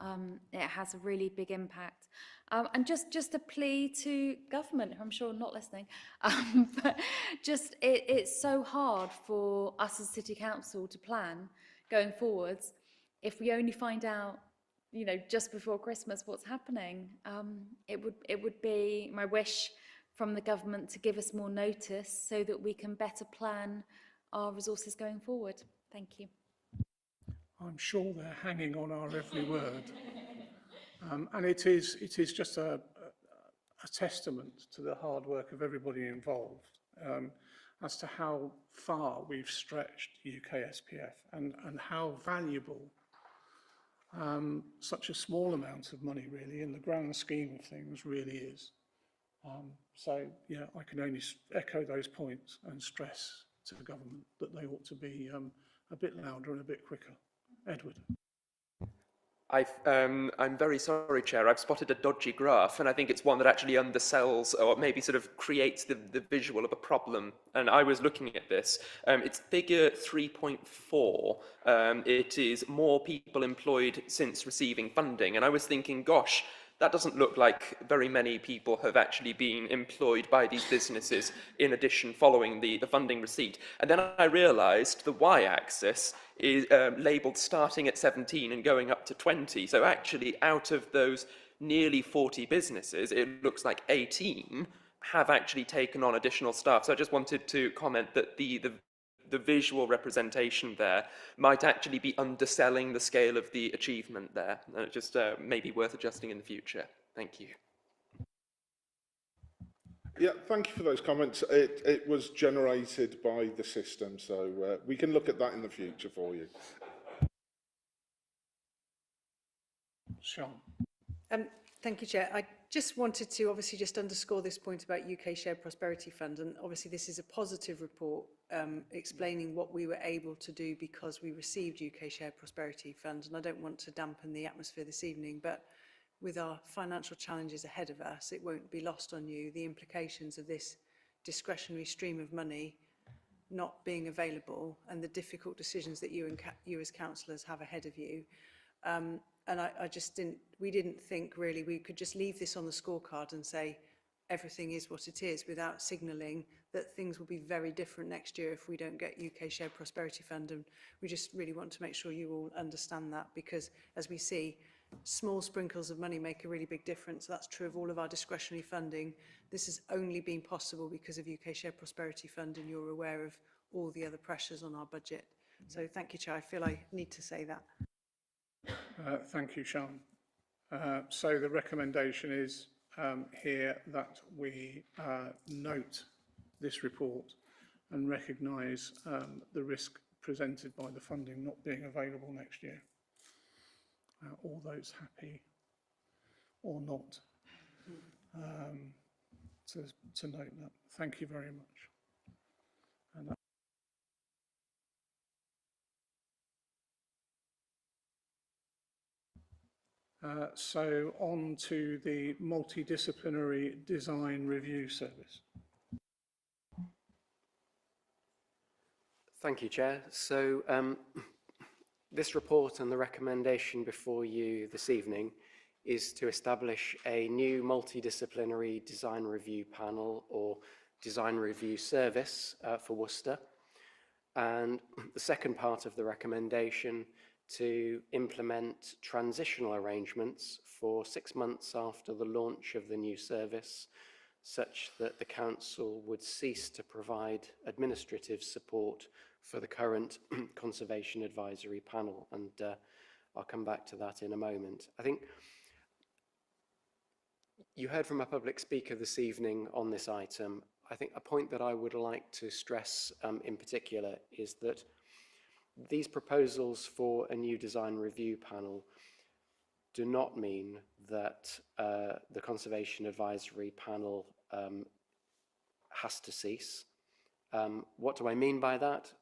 It has a really big impact. And just a plea to government, who I'm sure not listening, but just it's so hard for us as City Council to plan going forwards if we only find out you know, just before Christmas, what's happening. It would be my wish from the government to give us more notice so that we can better plan our resources going forward. Thank you. I'm sure they're hanging on our every word. And it is just a testament to the hard work of everybody involved as to how far we've stretched UK SPF and how valuable such a small amount of money really in the grand scheme of things really is. So yeah, I can only echo those points and stress to the government that they ought to be a bit louder and a bit quicker. Edward. I'm very sorry, Chair. I've spotted a dodgy graph, and I think it's one that actually undersells or maybe sort of creates the visual of a problem. And I was looking at this. It's figure 3.4. It is more people employed since receiving funding. And I was thinking, gosh, that doesn't look like very many people have actually been employed by these businesses in addition following the funding receipt. And then I realised the y-axis is labelled starting at 17 and going up to 20. So actually out of those nearly 40 businesses, it looks like 18 have actually taken on additional staff. So I just wanted to comment that the visual representation there might actually be underselling the scale of the achievement there. Just maybe worth adjusting in the future. Thank you. Yeah, thank you for those comments. It was generated by the system, so we can look at that in the future for you. Sean. Thank you, Chair. I just wanted to obviously just underscore this point about UK Shared Prosperity Fund, and obviously this is a positive report explaining what we were able to do because we received UK Shared Prosperity Fund, and I don't want to dampen the atmosphere this evening, but with our financial challenges ahead of us, it won't be lost on you the implications of this discretionary stream of money not being available and the difficult decisions that you as councillors have ahead of you. And we didn't think really we could just leave this on the scorecard and say everything is what it is without signalling that things will be very different next year if we don't get UK Shared Prosperity Fund. And we just really want to make sure you all understand that, because as we see, small sprinkles of money make a really big difference. That's true of all of our discretionary funding. This has only been possible because of UK Shared Prosperity Fund, and you're aware of all the other pressures on our budget. So thank you, Chair. I feel I need to say that. Thank you, Sean. So the recommendation is here that we note this report and recognise the risk presented by the funding not being available next year. All those happy or not to note that. Thank you very much. And so on to the multidisciplinary design review service. Thank you, Chair. So this report and the recommendation before you this evening is to establish a new multidisciplinary design review panel or design review service for Worcester. And the second part of the recommendation to implement transitional arrangements for 6 months after the launch of the new service, such that the council would cease to provide administrative support for the current Conservation Advisory Panel. And I'll come back to that in a moment. I think you heard from a public speaker this evening on this item. I think a point that I would like to stress in particular is that these proposals for a new design review panel do not mean that the Conservation Advisory Panel has to cease. What do I mean by that?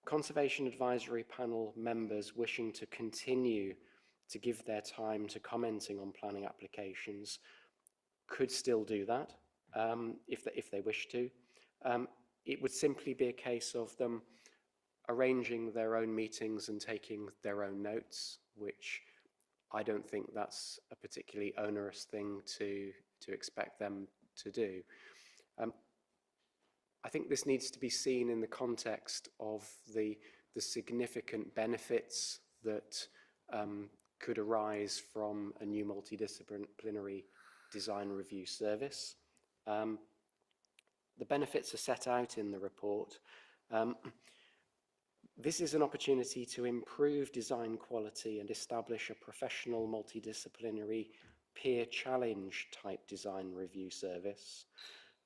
Conservation Advisory Panel members wishing to continue to give their time to commenting on planning applications could still do that if they wish to. It would simply be a case of them arranging their own meetings and taking their own notes, which I don't think that's a particularly onerous thing to expect them to do. I think this needs to be seen in the context of the significant benefits that could arise from a new multidisciplinary design review service. The benefits are set out in the report. This is an opportunity to improve design quality and establish a professional multidisciplinary peer challenge type design review service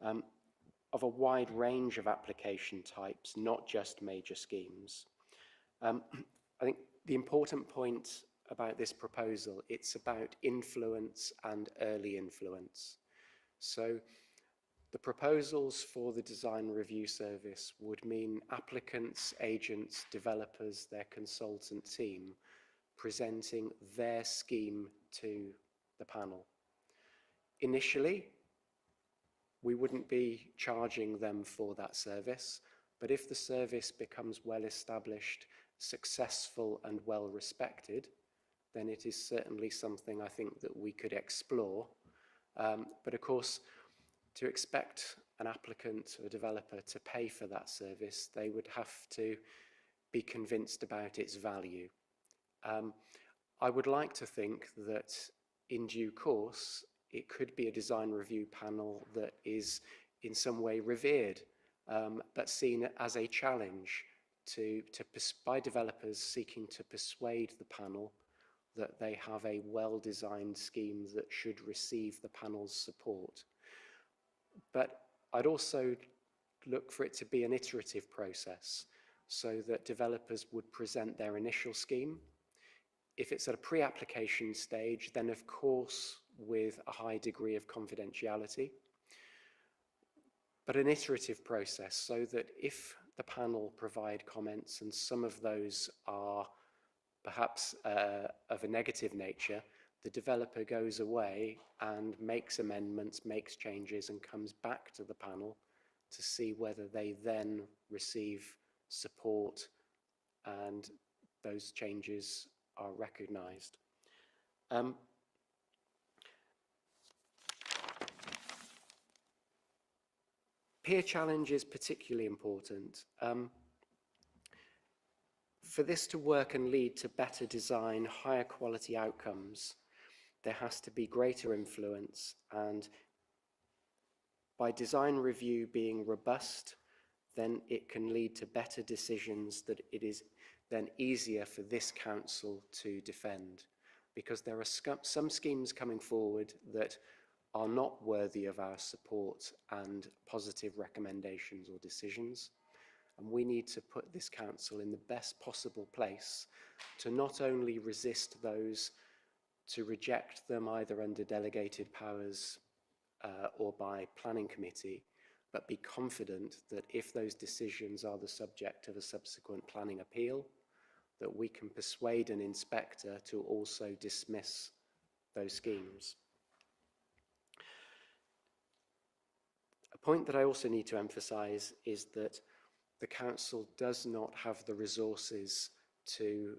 of a wide range of application types, not just major schemes. I think the important point about this proposal, it's about influence and early influence. So the proposals for the design review service would mean applicants, agents, developers, their consultant team presenting their scheme to the panel. Initially, we wouldn't be charging them for that service, but if the service becomes well established, successful and well respected, then it is certainly something I think that we could explore. But of course, to expect an applicant or developer to pay for that service, they would have to be convinced about its value. I would like to think that in due course, it could be a design review panel that is in some way revered, but seen as a challenge by developers seeking to persuade the panel that they have a well-designed scheme that should receive the panel's support. But I'd also look for it to be an iterative process so that developers would present their initial scheme. If it's at a pre-application stage, then of course with a high degree of confidentiality, but an iterative process so that if the panel provide comments and some of those are perhaps of a negative nature, the developer goes away and makes amendments, makes changes, and comes back to the panel to see whether they then receive support and those changes are recognised. Peer challenge is particularly important. For this to work and lead to better design, higher quality outcomes, there has to be greater influence, and by design review being robust, then it can lead to better decisions that it is then easier for this council to defend, because there are some schemes coming forward that are not worthy of our support and positive recommendations or decisions. And we need to put this council in the best possible place to not only resist those, to reject them either under delegated powers or by planning committee, but be confident that if those decisions are the subject of a subsequent planning appeal, that we can persuade an inspector to also dismiss those schemes. A point that I also need to emphasise is that the council does not have the resources to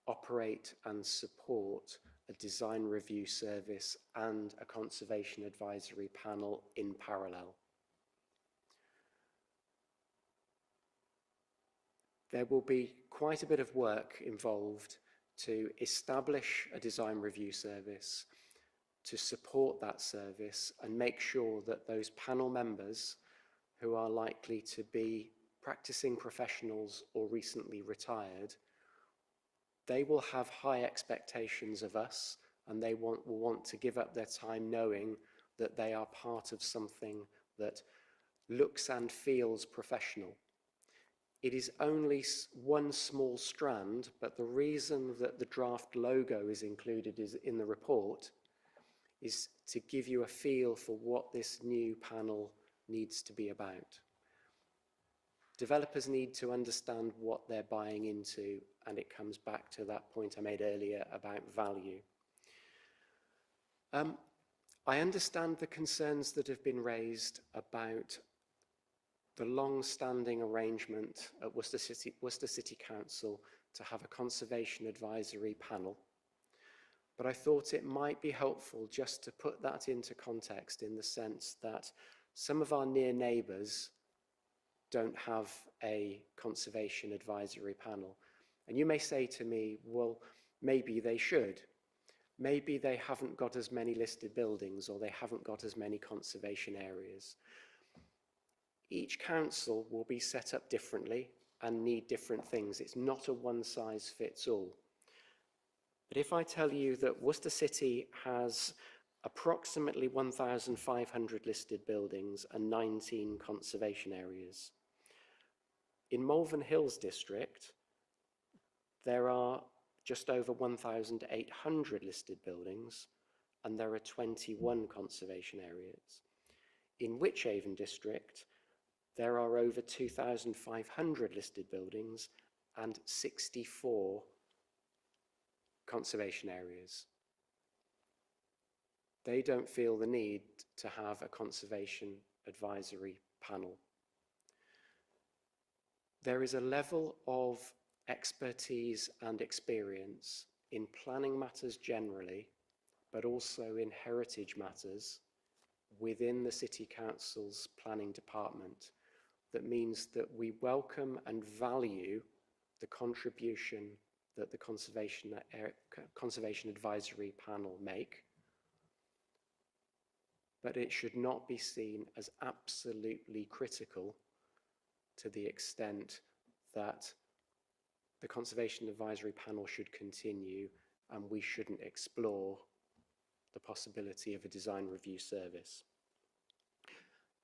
operate and support a design review service and a conservation advisory panel in parallel. There will be quite a bit of work involved to establish a design review service, to support that service and make sure that those panel members who are likely to be practicing professionals or recently retired, they will have high expectations of us, and they will want to give up their time knowing that they are part of something that looks and feels professional. It is only one small strand, but the reason that the draft logo is included in the report is to give you a feel for what this new panel needs to be about. Developers need to understand what they're buying into, and it comes back to that point I made earlier about value. I understand the concerns that have been raised about the long-standing arrangement at Worcester City Council to have a conservation advisory panel. But I thought it might be helpful just to put that into context, in the sense that some of our near neighbours don't have a conservation advisory panel. And you may say to me, well, maybe they should. Maybe they haven't got as many listed buildings, or they haven't got as many conservation areas. Each council will be set up differently and need different things. It's not a one-size-fits-all. But if I tell you that Worcester City has approximately 1,500 listed buildings and 19 conservation areas, in Malvern Hills district, there are just over 1,800 listed buildings and there are 21 conservation areas. In Wychavon district, there are over 2,500 listed buildings and 64 conservation areas. They don't feel the need to have a conservation advisory panel. There is a level of expertise and experience in planning matters generally, but also in heritage matters within the City Council's planning department that means that we welcome and value the contribution that the Conservation Advisory Panel make, but it should not be seen as absolutely critical to the extent that the Conservation Advisory Panel should continue and we shouldn't explore the possibility of a design review service.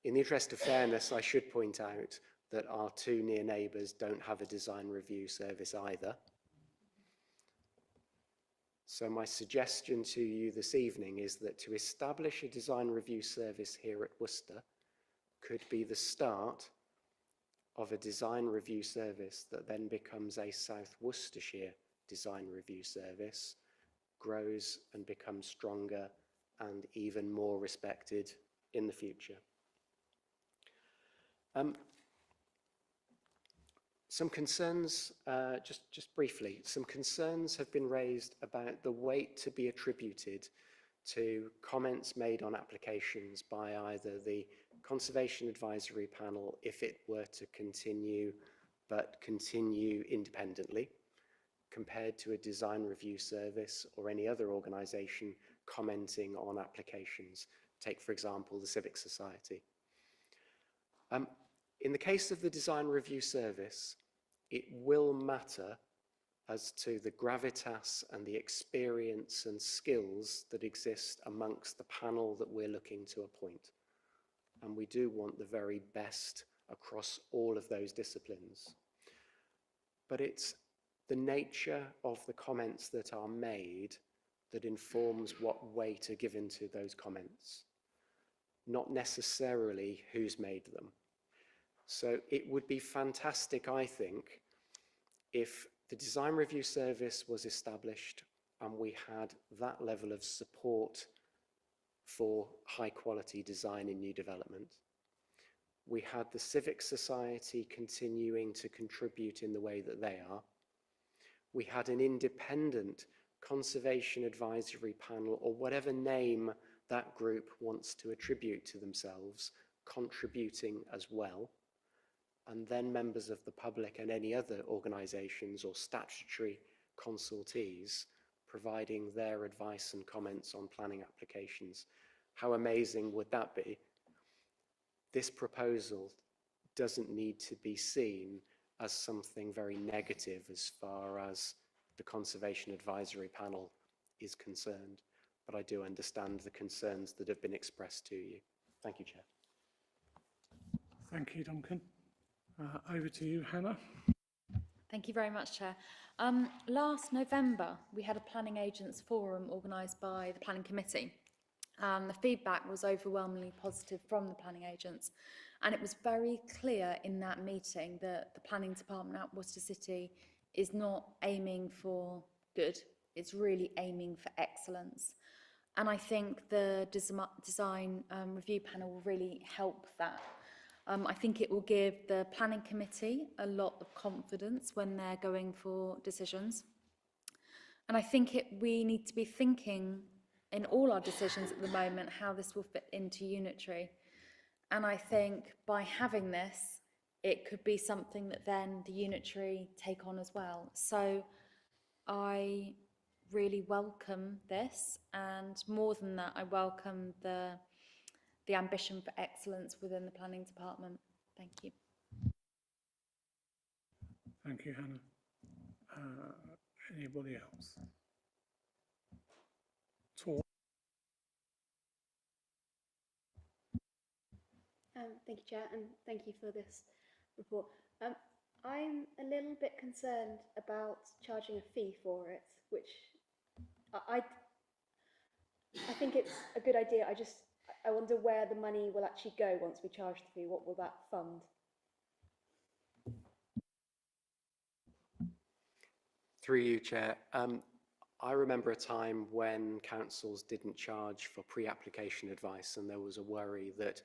In the interest of fairness, I should point out that our two near neighbours don't have a design review service either. So my suggestion to you this evening is that to establish a design review service here at Worcester could be the start of a design review service that then becomes a South Worcestershire design review service, grows and becomes stronger and even more respected in the future. Some concerns, just briefly, some concerns have been raised about the weight to be attributed to comments made on applications by either the Conservation Advisory Panel, if it were to continue, but continue independently, compared to a design review service or any other organisation commenting on applications. Take, for example, the Civic Society. In the case of the design review service, it will matter as to the gravitas and the experience and skills that exist amongst the panel that we're looking to appoint. And we do want the very best across all of those disciplines. But it's the nature of the comments that are made that informs what weight are given to those comments, not necessarily who's made them. So it would be fantastic, I think, if the design review service was established and we had that level of support for high quality design in new development. We had the Civic Society continuing to contribute in the way that they are. We had an independent Conservation Advisory Panel, or whatever name that group wants to attribute to themselves, contributing as well. And then members of the public and any other organisations or statutory consultees providing their advice and comments on planning applications. How amazing would that be? This proposal doesn't need to be seen as something very negative as far as the Conservation Advisory Panel is concerned, but I do understand the concerns that have been expressed to you. Thank you, Chair. Thank you, Duncan. Over to you, Hannah. Thank you very much, Chair. Last November, we had a planning agents forum organised by the Planning Committee. The feedback was overwhelmingly positive from the planning agents, and it was very clear in that meeting that the planning department at Worcester City is not aiming for good, it's really aiming for excellence. And I think the design review panel will really help that. I think it will give the planning committee a lot of confidence when they're going for decisions. And I think we need to be thinking in all our decisions at the moment how this will fit into unitary. And I think by having this, it could be something that then the unitary take on as well. So I really welcome this, and more than that, I welcome the ambition for excellence within the planning department. Thank you. Thank you, Hannah. Anybody else? Talk. Thank you, Chair, and thank you for this report. I'm a little bit concerned about charging a fee for it, which I think it's a good idea. I wonder where the money will actually go once we charge the fee. What will that fund? Through you, Chair. I remember a time when councils didn't charge for pre-application advice, and there was a worry that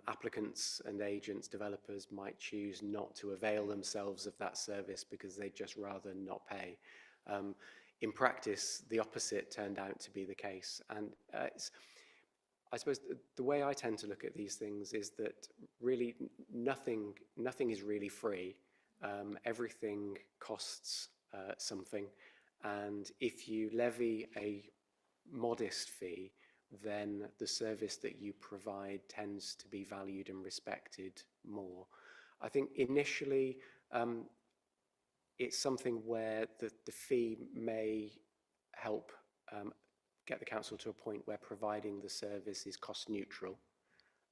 applicants and agents, developers might choose not to avail themselves of that service because they'd just rather not pay. In practice, the opposite turned out to be the case. And I suppose the way I tend to look at these things is that really nothing is really free. Everything costs something. And if you levy a modest fee, then the service that you provide tends to be valued and respected more. I think initially it's something where the fee may help get the council to a point where providing the service is cost neutral.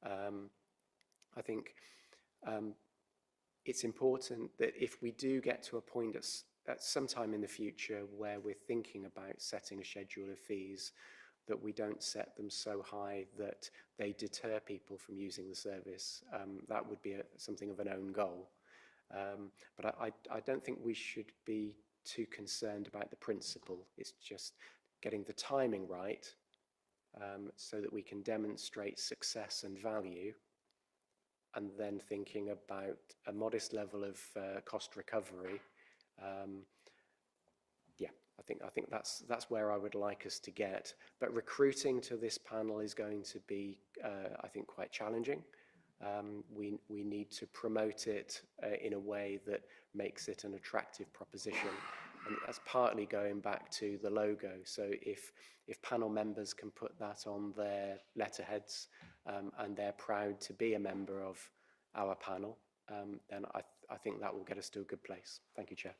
I think it's important that if we do get to a point at some time in the future where we're thinking about setting a schedule of fees, that we don't set them so high that they deter people from using the service. That would be something of an own goal. But I don't think we should be too concerned about the principle. It's just getting the timing right so that we can demonstrate success and value, and then thinking about a modest level of cost recovery. I think that's where I would like us to get. But recruiting to this panel is going to be, I think, quite challenging. We need to promote it in a way that makes it an attractive proposition. And that's partly going back to the logo. So if panel members can put that on their letterheads and they're proud to be a member of our panel, then I think that will get us to a good place. Thank you, Chair.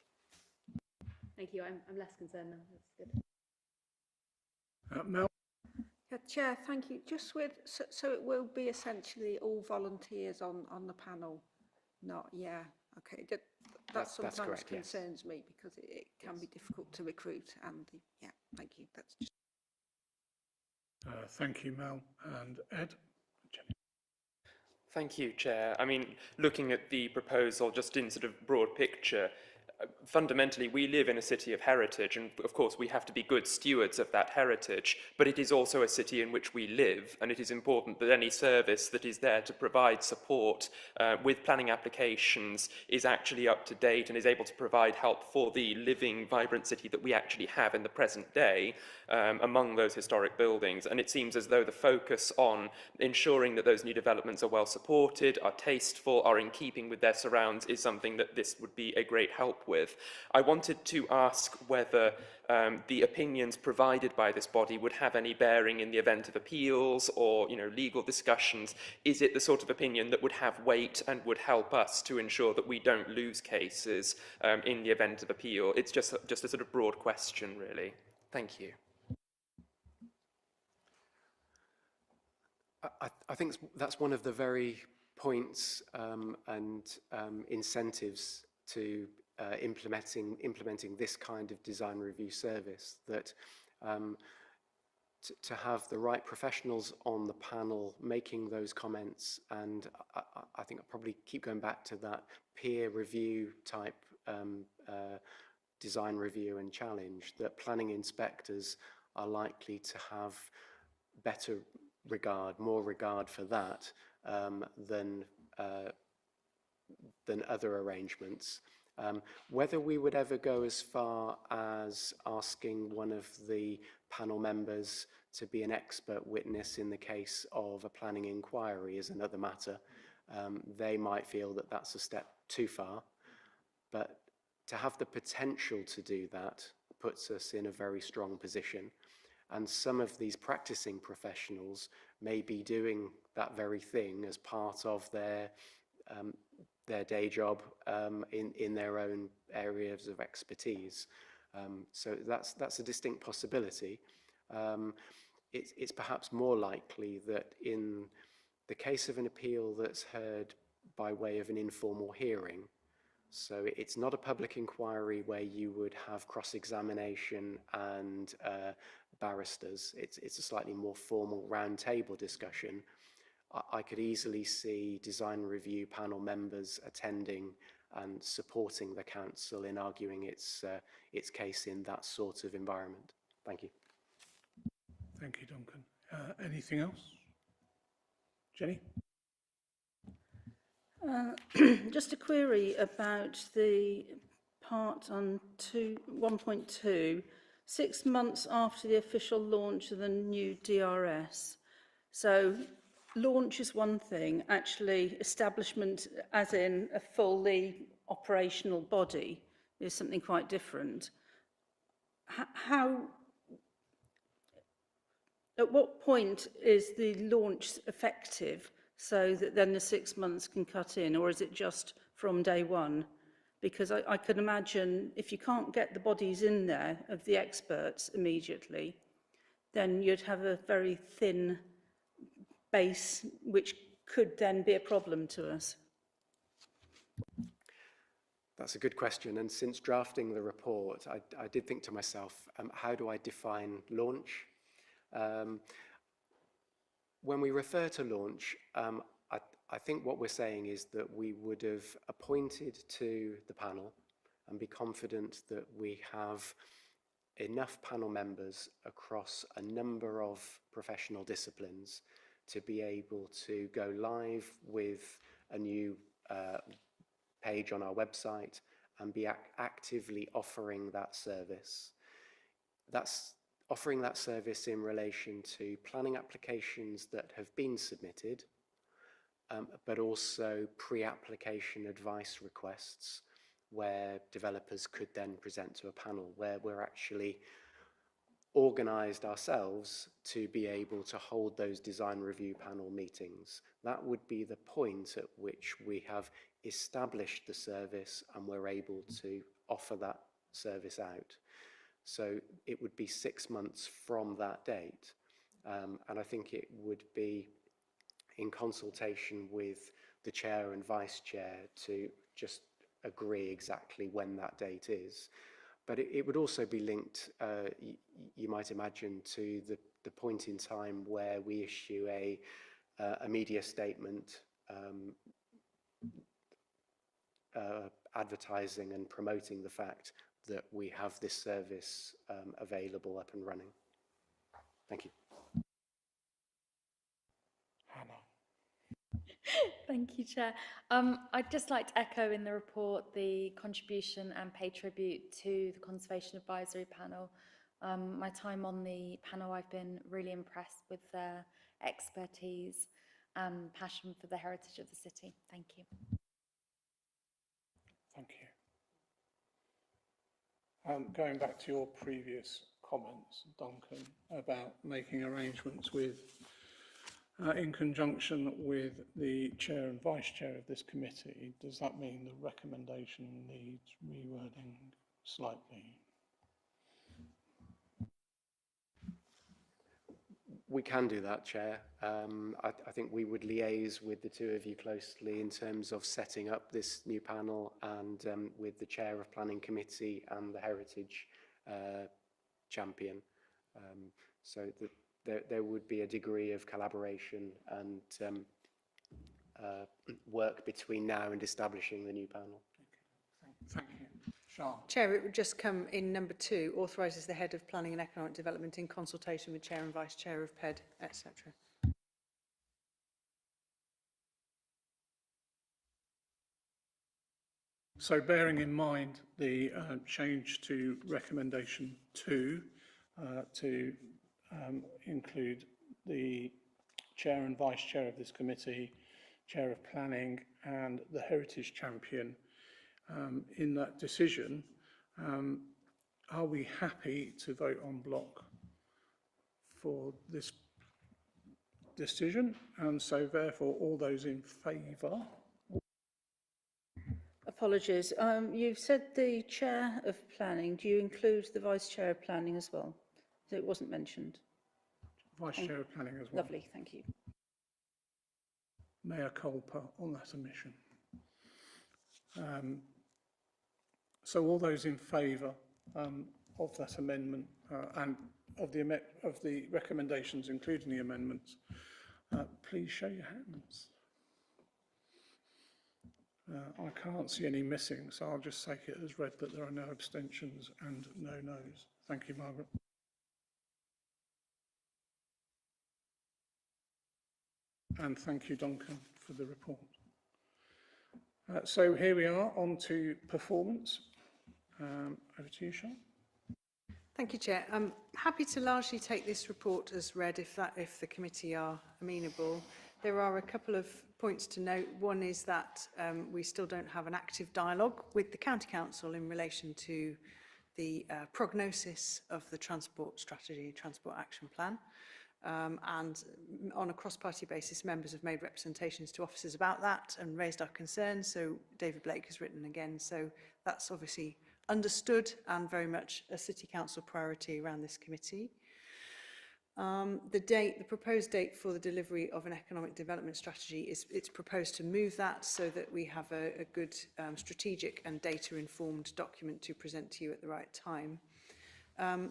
Thank you. I'm less concerned now. That's good. Mel? Yeah, Chair, thank you. Just with, so it will be essentially all volunteers on the panel? Not, yeah, okay. That sometimes correct, concerns me because it can be difficult to recruit, and yeah, thank you. That's just... Thank you, Mel. And Ed? Thank you, Chair. I mean, looking at the proposal just in sort of broad picture, fundamentally, we live in a city of heritage, and of course we have to be good stewards of that heritage, but it is also a city in which we live, and it is important that any service that is there to provide support with planning applications is actually up to date and is able to provide help for the living, vibrant city that we actually have in the present day among those historic buildings. And it seems as though the focus on ensuring that those new developments are well supported, are tasteful, are in keeping with their surrounds is something that this would be a great help with. I wanted to ask whether the opinions provided by this body would have any bearing in the event of appeals or, legal discussions. Is it the sort of opinion that would have weight and would help us to ensure that we don't lose cases in the event of appeal? It's just a sort of broad question, really. Thank you. I think that's one of the very points and incentives to implementing this kind of design review service, that to have the right professionals on the panel making those comments, and I think I'll probably keep going back to that peer review type design review and challenge, that planning inspectors are likely to have better regard, more regard for that than other arrangements. Whether we would ever go as far as asking one of the panel members to be an expert witness in the case of a planning inquiry is another matter. They might feel that that's a step too far, but to have the potential to do that puts us in a very strong position. And some of these practicing professionals may be doing that very thing as part of their day job in their own areas of expertise. So that's a distinct possibility. It's perhaps more likely that in the case of an appeal that's heard by way of an informal hearing, so it's not a public inquiry where you would have cross-examination and barristers. It's a slightly more formal roundtable discussion. I could easily see design review panel members attending and supporting the council in arguing its case in that sort of environment. Thank you. Thank you, Duncan. Anything else? Jenny? Just a query about the part on 1.2, 6 months after the official launch of the new DRS. So launch is one thing, actually establishment as in a fully operational body is something quite different. At what point is the launch effective so that then the 6 months can cut in, or is it just from day one? Because I can imagine if you can't get the bodies in there of the experts immediately, then you'd have a very thin base, which could then be a problem to us. That's a good question. And since drafting the report, I did think to myself, how do I define launch? When we refer to launch, I think what we're saying is that we would have appointed to the panel and be confident that we have enough panel members across a number of professional disciplines to be able to go live with a new page on our website and be actively offering that service. That's offering that service in relation to planning applications that have been submitted, but also pre-application advice requests where developers could then present to a panel, where we're actually organised ourselves to be able to hold those design review panel meetings. That would be the point at which we have established the service and we're able to offer that service out. So it would be 6 months from that date. And I think it would be in consultation with the chair and vice chair to just agree exactly when that date is. But it would also be linked, you might imagine, to the point in time where we issue a media statement advertising and promoting the fact that we have this service available up and running. Thank you. Hannah. Thank you, Chair. I'd just like to echo in the report the contribution and pay tribute to the Conservation Advisory Panel. My time on the panel, I've been really impressed with their expertise and passion for the heritage of the city. Thank you. Thank you. Going back to your previous comments, Duncan, about making arrangements with, in conjunction with the chair and vice chair of this committee, does that mean the recommendation needs rewording slightly? We can do that, Chair. I think we would liaise with the two of you closely in terms of setting up this new panel and with the Chair of Planning Committee and the Heritage Champion. So that there would be a degree of collaboration and work between now and establishing the new panel. Thank you. Sean. Chair, it would just come in number 2, authorises the Head of Planning and Economic Development in consultation with Chair and Vice Chair of PED, etc. So bearing in mind the change to recommendation 2 to include the chair and vice chair of this committee, chair of planning and the heritage champion in that decision, are we happy to vote en bloc for this decision? And so therefore, all those in favour? Apologies. You've said the chair of planning. Do you include the vice chair of planning as well? It wasn't mentioned. Vice Chair of Planning as well. Lovely, thank you. Mayor Culper on that omission. So all those in favour of that amendment and of the recommendations, including the amendments, please show your hands. I can't see any missing, so I'll just take it as read that there are no abstentions and no noes. Thank you, Margaret. And thank you, Duncan, for the report. So here we are on to performance. Over to you, Sean. Thank you, Chair. I'm happy to largely take this report as read if the committee are amenable. There are a couple of points to note. One is that we still don't have an active dialogue with the County Council in relation to the prognosis of the transport strategy, transport action plan. And on a cross-party basis, members have made representations to officers about that and raised our concerns. So David Blake has written again. So that's obviously understood and very much a City Council priority around this committee. The proposed date for the delivery of an economic development strategy it's proposed to move that so that we have a good strategic and data-informed document to present to you at the right time.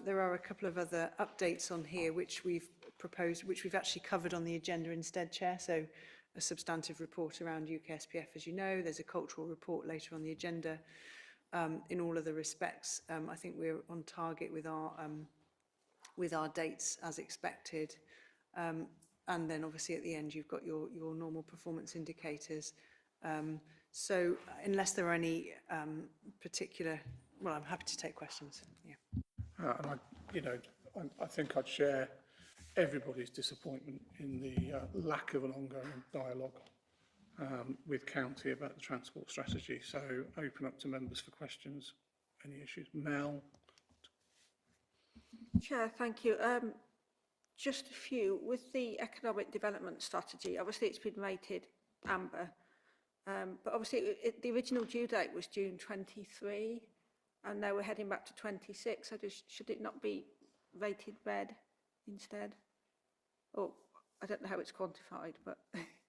There are a couple of other updates on here which we've proposed, which we've actually covered on the agenda instead, Chair. So a substantive report around UK SPF, as you know. There's a cultural report later on the agenda. In all other respects, I think we're on target with our dates as expected. And then obviously at the end, you've got your normal performance indicators. So unless there are any particular, well, I'm happy to take questions. Yeah. I think I'd share everybody's disappointment in the lack of an ongoing dialogue with County about the transport strategy. So open up to members for questions. Any issues? Mel? Chair, thank you. Just a few. With the economic development strategy, obviously it's been rated amber, but obviously the original due date was June 23, and now we're heading back to 26. Should it not be rated red instead? Or I don't know how it's quantified, but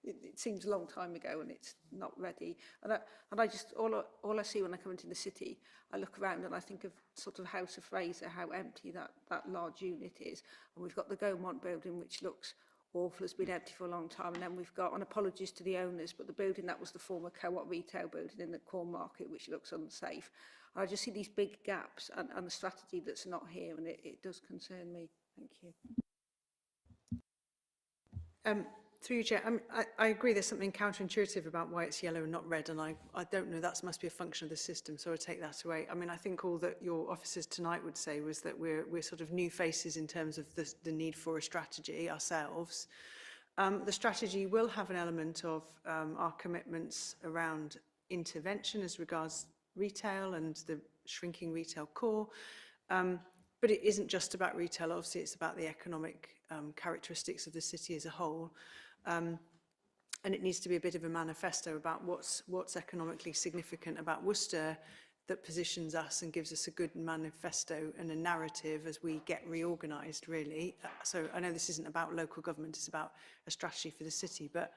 it seems a long time ago and it's not ready. And I just, all I see when I come into the city, I look around and I think of sort of House of Fraser, how empty that large unit is. And we've got the Gaumont building, which looks awful, has been empty for a long time. And then we've got, and apologies to the owners, but the building that was the former Co-op retail building in the Corn Market, which looks unsafe. And I just see these big gaps and the strategy that's not here, and it does concern me. Thank you. Through you, Chair, I agree there's something counterintuitive about why it's yellow and not red, and I don't know, that must be a function of the system, so I take that away. I mean, I think all that your officers tonight would say was that we're sort of new faces in terms of the need for a strategy ourselves. The strategy will have an element of our commitments around intervention as regards retail and the shrinking retail core. But it isn't just about retail, obviously it's about the economic characteristics of the city as a whole. And it needs to be a bit of a manifesto about what's economically significant about Worcester that positions us and gives us a good manifesto and a narrative as we get reorganised, really. So I know this isn't about local government, it's about a strategy for the city, but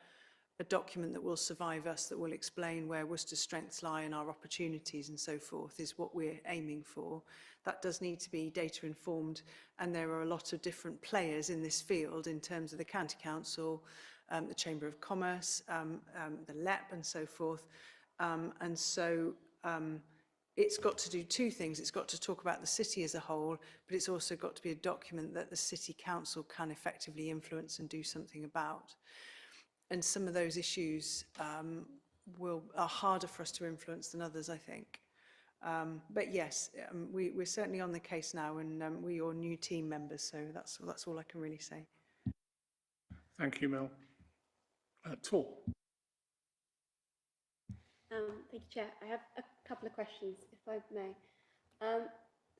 a document that will survive us, that will explain where Worcester's strengths lie and our opportunities and so forth is what we're aiming for. That does need to be data informed, and there are a lot of different players in this field in terms of the County Council, the Chamber of Commerce, the LEP and so forth. And so it's got to do two things. It's got to talk about the city as a whole, but it's also got to be a document that the City Council can effectively influence and do something about. And some of those issues are harder for us to influence than others, I think. But yes, we're certainly on the case now, and we're your new team members, so that's all I can really say. Thank you, Mel. Tor. Thank you, Chair. I have a couple of questions, if I may.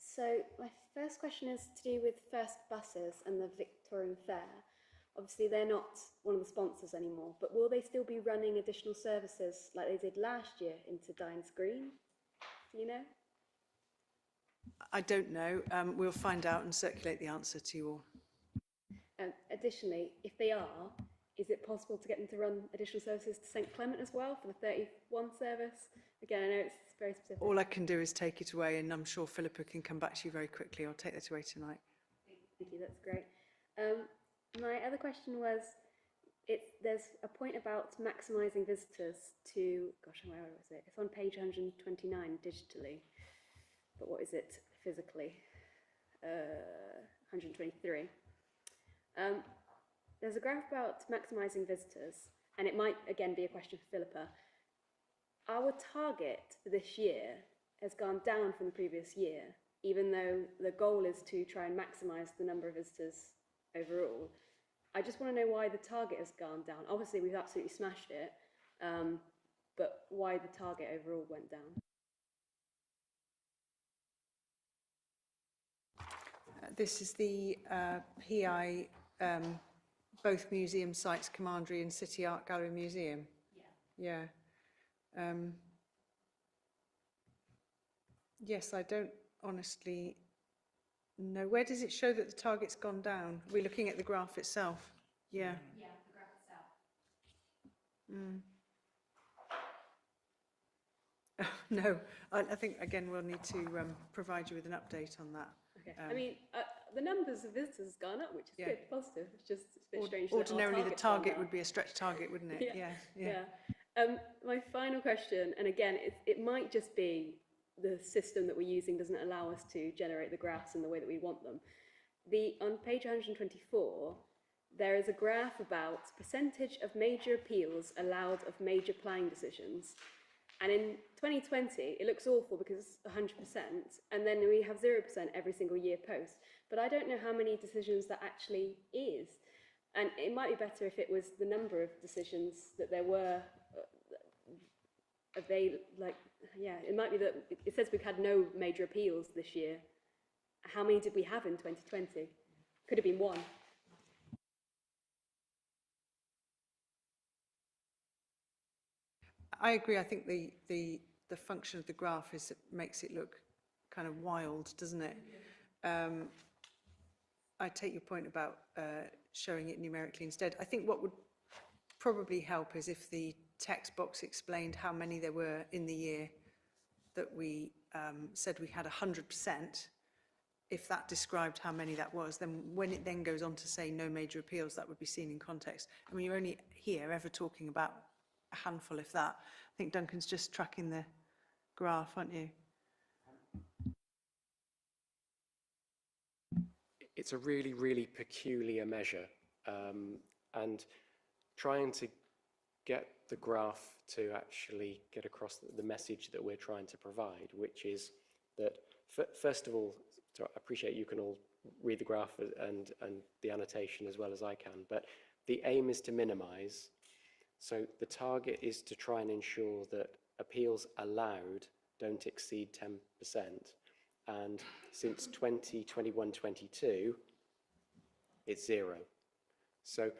So my first question is to do with First Buses and the Victorian Fair. Obviously, they're not one of the sponsors anymore, but will they still be running additional services like they did last year into Dines Green? Do you know? I don't know. We'll find out and circulate the answer to you all. Additionally, if they are, is it possible to get them to run additional services to St Clement as well for the 31 service? Again, I know it's very specific. All I can do is take it away, and I'm sure Philippa can come back to you very quickly. I'll take that away tonight. Thank you, that's great. My other question was, there's a point about maximising visitors to, gosh, where was it? It's on page 129 digitally, but what is it physically? 123. There's a graph about maximising visitors, and it might again be a question for Philippa. Our target for this year has gone down from the previous year, even though the goal is to try and maximise the number of visitors overall. I just want to know why the target has gone down. Obviously, we've absolutely smashed it, but why the target overall went down. This is the PI, both museum sites, Commandery and City Art Gallery Museum. Yeah. Yes, I don't honestly know. Where does it show that the target's gone down? We're looking at the graph itself. Yeah. Yeah, the graph itself. No, I think, again, we'll need to provide you with an update on that. Okay. I mean, the numbers of visitors has gone up, which is good, positive. It's just a bit strange. that our Ordinarily, the target's gone target down. would be a stretch target, wouldn't it? Yeah. My final question, and again, it might just be the system that we're using doesn't allow us to generate the graphs in the way that we want them. On page 124, there is a graph about percentage of major appeals allowed of major planning decisions. And in 2020, it looks awful because it's 100%, and then we have 0% every single year post. But I don't know how many decisions that actually is. And it might be better if it was the number of decisions that there were, it might be that it says we've had no major appeals this year. How many did we have in 2020? Could have been one. I agree. I think the function of the graph is it makes it look kind of wild, doesn't it? I take your point about showing it numerically instead. I think what would probably help is if the text box explained how many there were in the year that we said we had 100%. If that described how many that was, then when it then goes on to say no major appeals, that would be seen in context. I mean, you're only here ever talking about a handful, if that. I think Duncan's just tracking the graph, aren't you? It's a really, really peculiar measure, and trying to get the graph to actually get across the message that we're trying to provide, which is that, first of all, so I appreciate you can all read the graph and the annotation as well as I can, but the aim is to minimise. So the target is to try and ensure that appeals allowed don't exceed 10%. And since 2021-22, it's 0. So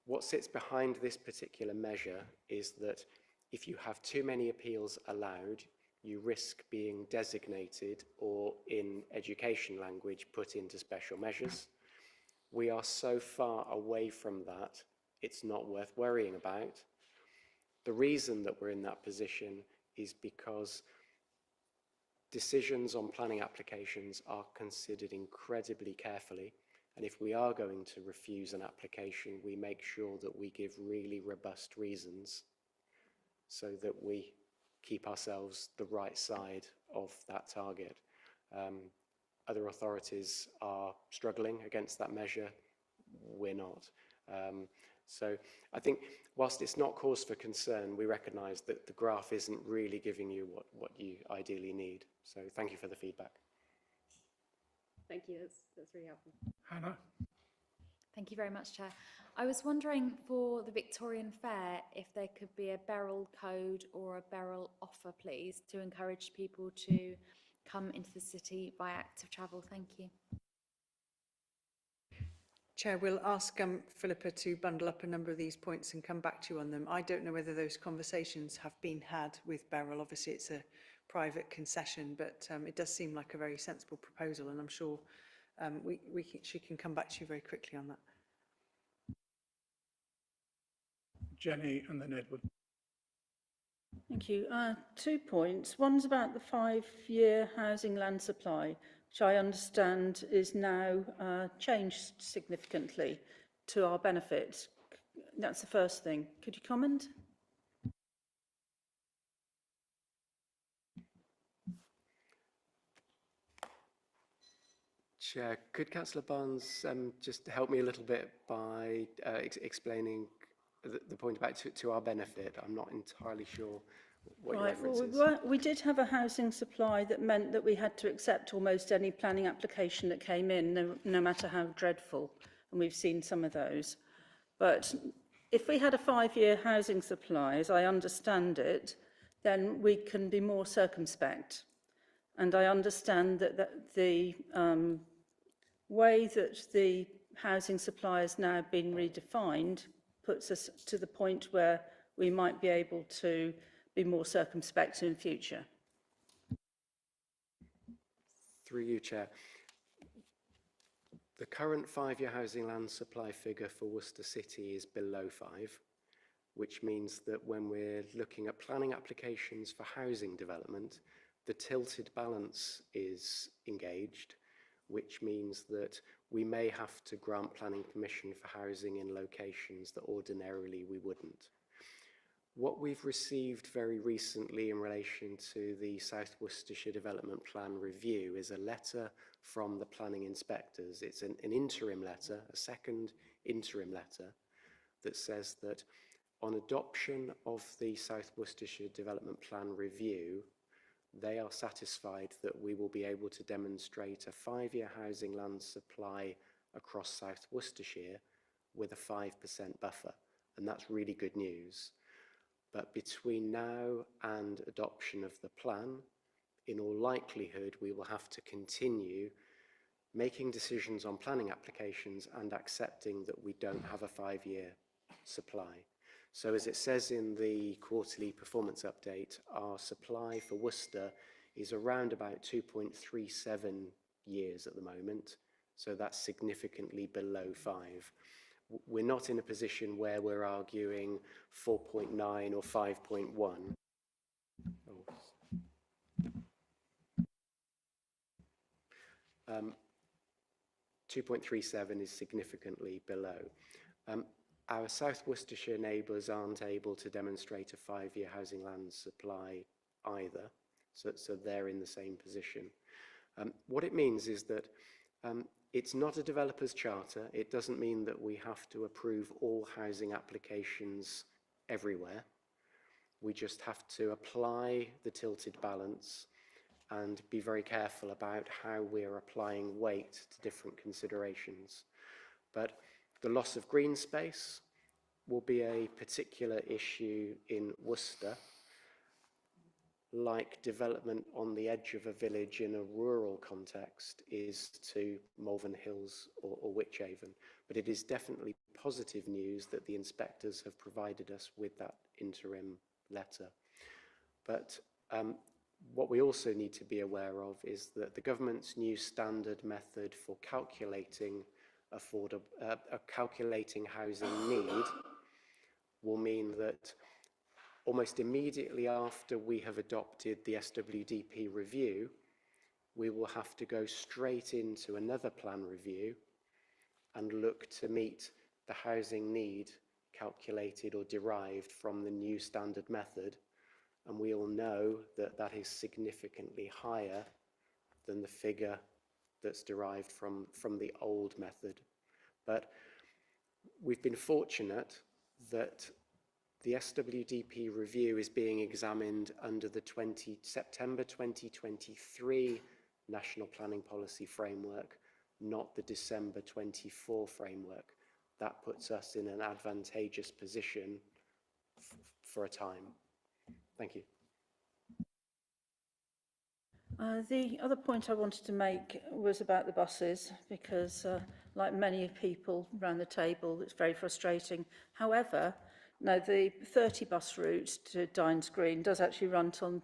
what sits behind this particular measure is that if you have too many appeals allowed, you risk being designated or, in education language, put into special measures. We are so far away from that, it's not worth worrying about. The reason that we're in that position is because decisions on planning applications are considered incredibly carefully, and if we are going to refuse an application, we make sure that we give really robust reasons so that we keep ourselves the right side of that target. Other authorities are struggling against that measure. We're not. So I think whilst it's not cause for concern, we recognise that the graph isn't really giving you what you ideally need. So thank you for the feedback. Thank you, that's really helpful. Hannah? Thank you very much, Chair. I was wondering for the Victorian Fair if there could be a beryl code or a beryl offer, please, to encourage people to come into the city by active travel? Thank you. Chair, we'll ask Philippa to bundle up a number of these points and come back to you on them. I don't know whether those conversations have been had with Beryl. Obviously, it's a private concession, but it does seem like a very sensible proposal, and I'm sure she can come back to you very quickly on that. Jenny and then Edward. Thank you. 2 points. One's about the 5-year housing land supply, which I understand is now changed significantly to our benefit. That's the first thing. Could you comment? Chair, could Councillor Barnes just help me a little bit by explaining the point about to our benefit? I'm not entirely sure what your reference is. We did have a housing supply that meant that we had to accept almost any planning application that came in, no matter how dreadful, and we've seen some of those. But if we had a 5-year housing supply, as I understand it, then we can be more circumspect. And I understand that the way that the housing supply has now been redefined puts us to the point where we might be able to be more circumspect in future. Through you, Chair. The current 5-year housing land supply figure for Worcester City is below 5, which means that when we're looking at planning applications for housing development, the tilted balance is engaged, which means that we may have to grant planning permission for housing in locations that ordinarily we wouldn't. What we've received very recently in relation to the South Worcestershire Development Plan review is a letter from the planning inspectors. It's an interim letter, a second interim letter, that says that on adoption of the South Worcestershire Development Plan review, they are satisfied that we will be able to demonstrate a 5-year housing land supply across South Worcestershire with a 5% buffer. And that's really good news. But between now and adoption of the plan, in all likelihood, we will have to continue making decisions on planning applications and accepting that we don't have a 5-year supply. So as it says in the quarterly performance update, our supply for Worcester is around about 2.37 years at the moment. So that's significantly below 5. We're not in a position where we're arguing 4.9 or 5.1. 2.37 is significantly below. Our South Worcestershire neighbours aren't able to demonstrate a 5-year housing land supply either, so they're in the same position. What it means is that it's not a developer's charter. It doesn't mean that we have to approve all housing applications everywhere. We just have to apply the tilted balance and be very careful about how we're applying weight to different considerations. But the loss of green space will be a particular issue in Worcester, like development on the edge of a village in a rural context is to Malvern Hills or Wychavon. But it is definitely positive news that the inspectors have provided us with that interim letter. But what we also need to be aware of is that the government's new standard method for calculating calculating housing need will mean that almost immediately after we have adopted the SWDP review, we will have to go straight into another plan review and look to meet the housing need calculated or derived from the new standard method. And we all know that that is significantly higher than the figure that's derived from the old method. But we've been fortunate that the SWDP review is being examined under the September 2023 National Planning Policy Framework, not the December 24 framework. That puts us in an advantageous position for a time. Thank you. The other point I wanted to make was about the buses, because like many people around the table, it's very frustrating. However, no, the 30 bus route to Dines Green does actually run till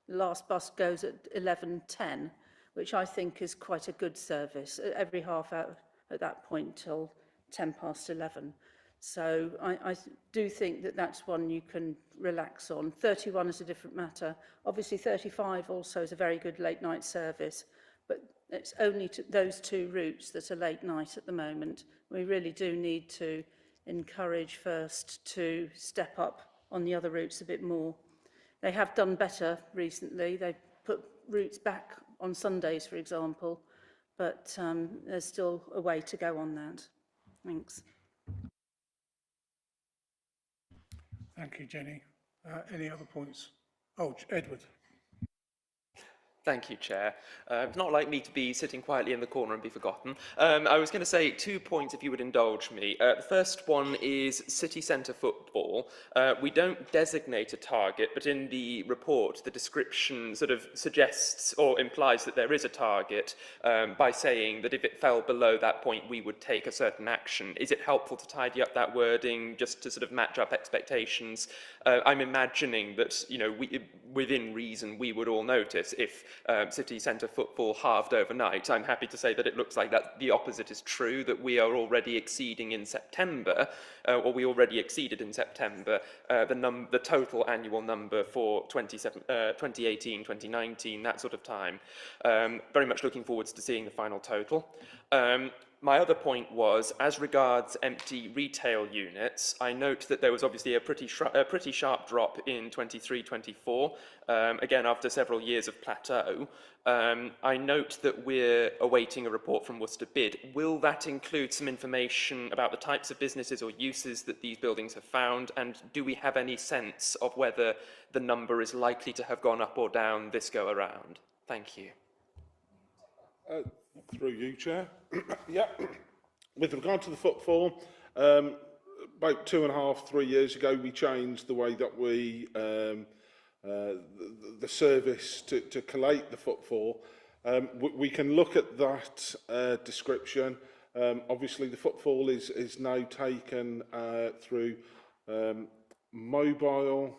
the last bus goes at 11:10, which I think is quite a good service, every half hour at that point till 11:10. So I do think that that's one you can relax on. 31 is a different matter. Obviously 35 also is a very good late night service, but it's only those two routes that are late night at the moment. We really do need to encourage first to step up on the other routes a bit more. They have done better recently. They've put routes back on Sundays, for example, but there's still a way to go on that. Thanks. Thank you, Jenny. Any other points? Oh, Edward. Thank you, Chair. It's not like me to be sitting quietly in the corner and be forgotten. I was going to say 2 points, if you would indulge me. The first one is city centre football. We don't designate a target, but in the report, the description sort of suggests or implies that there is a target by saying that if it fell below that point, we would take a certain action. Is it helpful to tidy up that wording just to sort of match up expectations? I'm imagining that, you know, within reason, we would all notice if city centre football halved overnight. I'm happy to say that it looks like that the opposite is true, that we are already exceeding in September, or we already exceeded in September, the total annual number for 2018, 2019, that sort of time. Very much looking forward to seeing the final total. My other point was, as regards empty retail units, I note that there was obviously a pretty sharp drop in 23-24, again after several years of plateau. I note that we're awaiting a report from Worcester Bid. Will that include some information about the types of businesses or uses that these buildings have found, and do we have any sense of whether the number is likely to have gone up or down this go around? Thank you. Through you, Chair. Yeah. With regard to the footfall, about 2.5, 3 years ago, we changed the way that we the service to collate the footfall. We can look at that description. Obviously, the footfall is now taken through mobile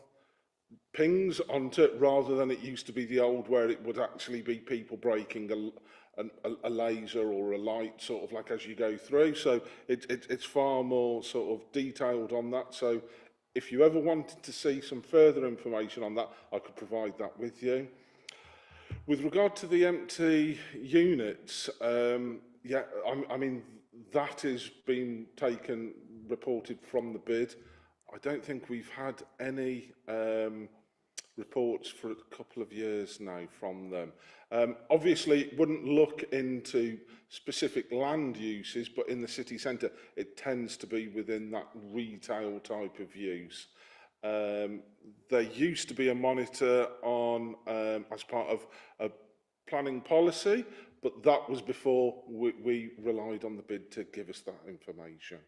pings onto it, rather than it used to be the old where it would actually be people breaking a laser or a light, sort of like as you go through. So it's far more sort of detailed on that. So if you ever wanted to see some further information on that, I could provide that with you. With regard to the empty units, yeah, I mean, that has been reported from the bid. I don't think we've had any reports for a couple of years now from them. Obviously, it wouldn't look into specific land uses, but in the city centre, it tends to be within that retail type of use. There used to be a monitor on as part of a planning policy, but that was before we relied on the bid to give us that information.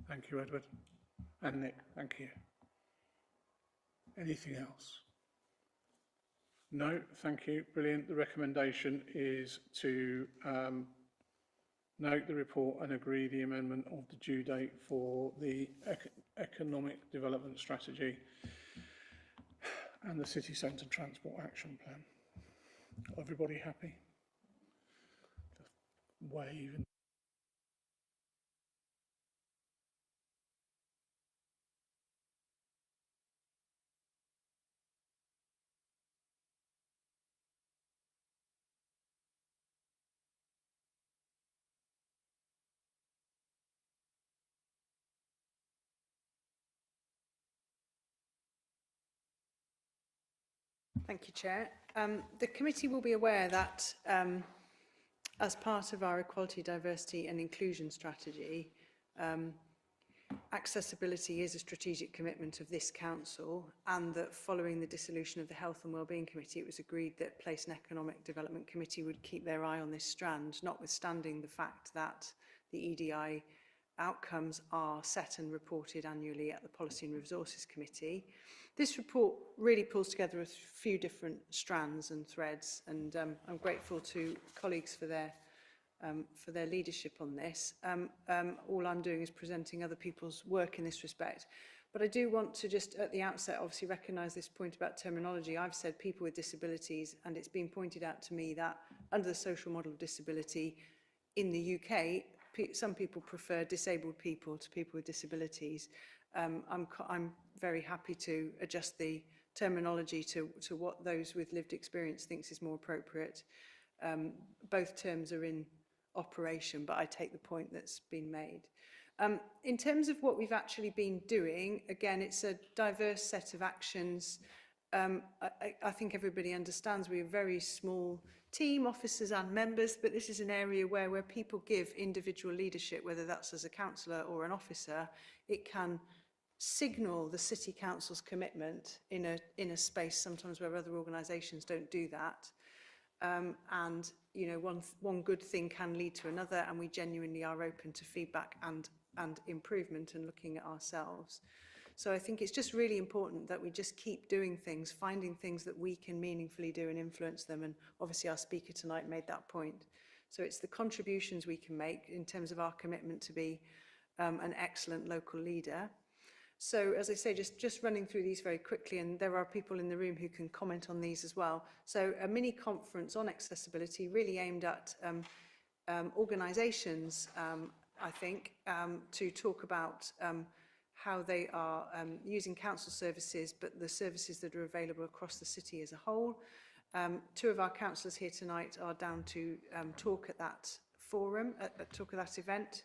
Thank you, Edward. And Nick, thank you. Anything else? No, thank you. Brilliant. The recommendation is to note the report and agree the amendment of the due date for the economic development strategy and the city centre transport action plan. Everybody happy? Just wave. Thank you, Chair. The committee will be aware that as part of our equality, diversity and inclusion strategy, accessibility is a strategic commitment of this council, and that following the dissolution of the Health and Wellbeing Committee, it was agreed that Place and Economic Development Committee would keep their eye on this strand, notwithstanding the fact that the EDI outcomes are set and reported annually at the Policy and Resources Committee. This report really pulls together a few different strands and threads, and I'm grateful to colleagues for their leadership on this. All I'm doing is presenting other people's work in this respect. But I do want to just at the outset obviously recognise this point about terminology. I've said people with disabilities, and it's been pointed out to me that under the social model of disability in the UK, some people prefer disabled people to people with disabilities. I'm very happy to adjust the terminology to what those with lived experience thinks is more appropriate. Both terms are in operation, but I take the point that's been made. In terms of what we've actually been doing, again, it's a diverse set of actions. I think everybody understands we're a very small team, officers and members, but this is an area where people give individual leadership, whether that's as a councillor or an officer, it can signal the City Council's commitment in a space sometimes where other organisations don't do that. And you know, one good thing can lead to another, and we genuinely are open to feedback and improvement and looking at ourselves. So I think it's just really important that we just keep doing things, finding things that we can meaningfully do and influence them. And obviously our speaker tonight made that point. So it's the contributions we can make in terms of our commitment to be an excellent local leader. So as I say, just running through these very quickly, and there are people in the room who can comment on these as well. So a mini conference on accessibility really aimed at organisations, I think, to talk about how they are using council services, but the services that are available across the city as a whole. Two of our councillors here tonight are down to talk at that forum, talk at that event.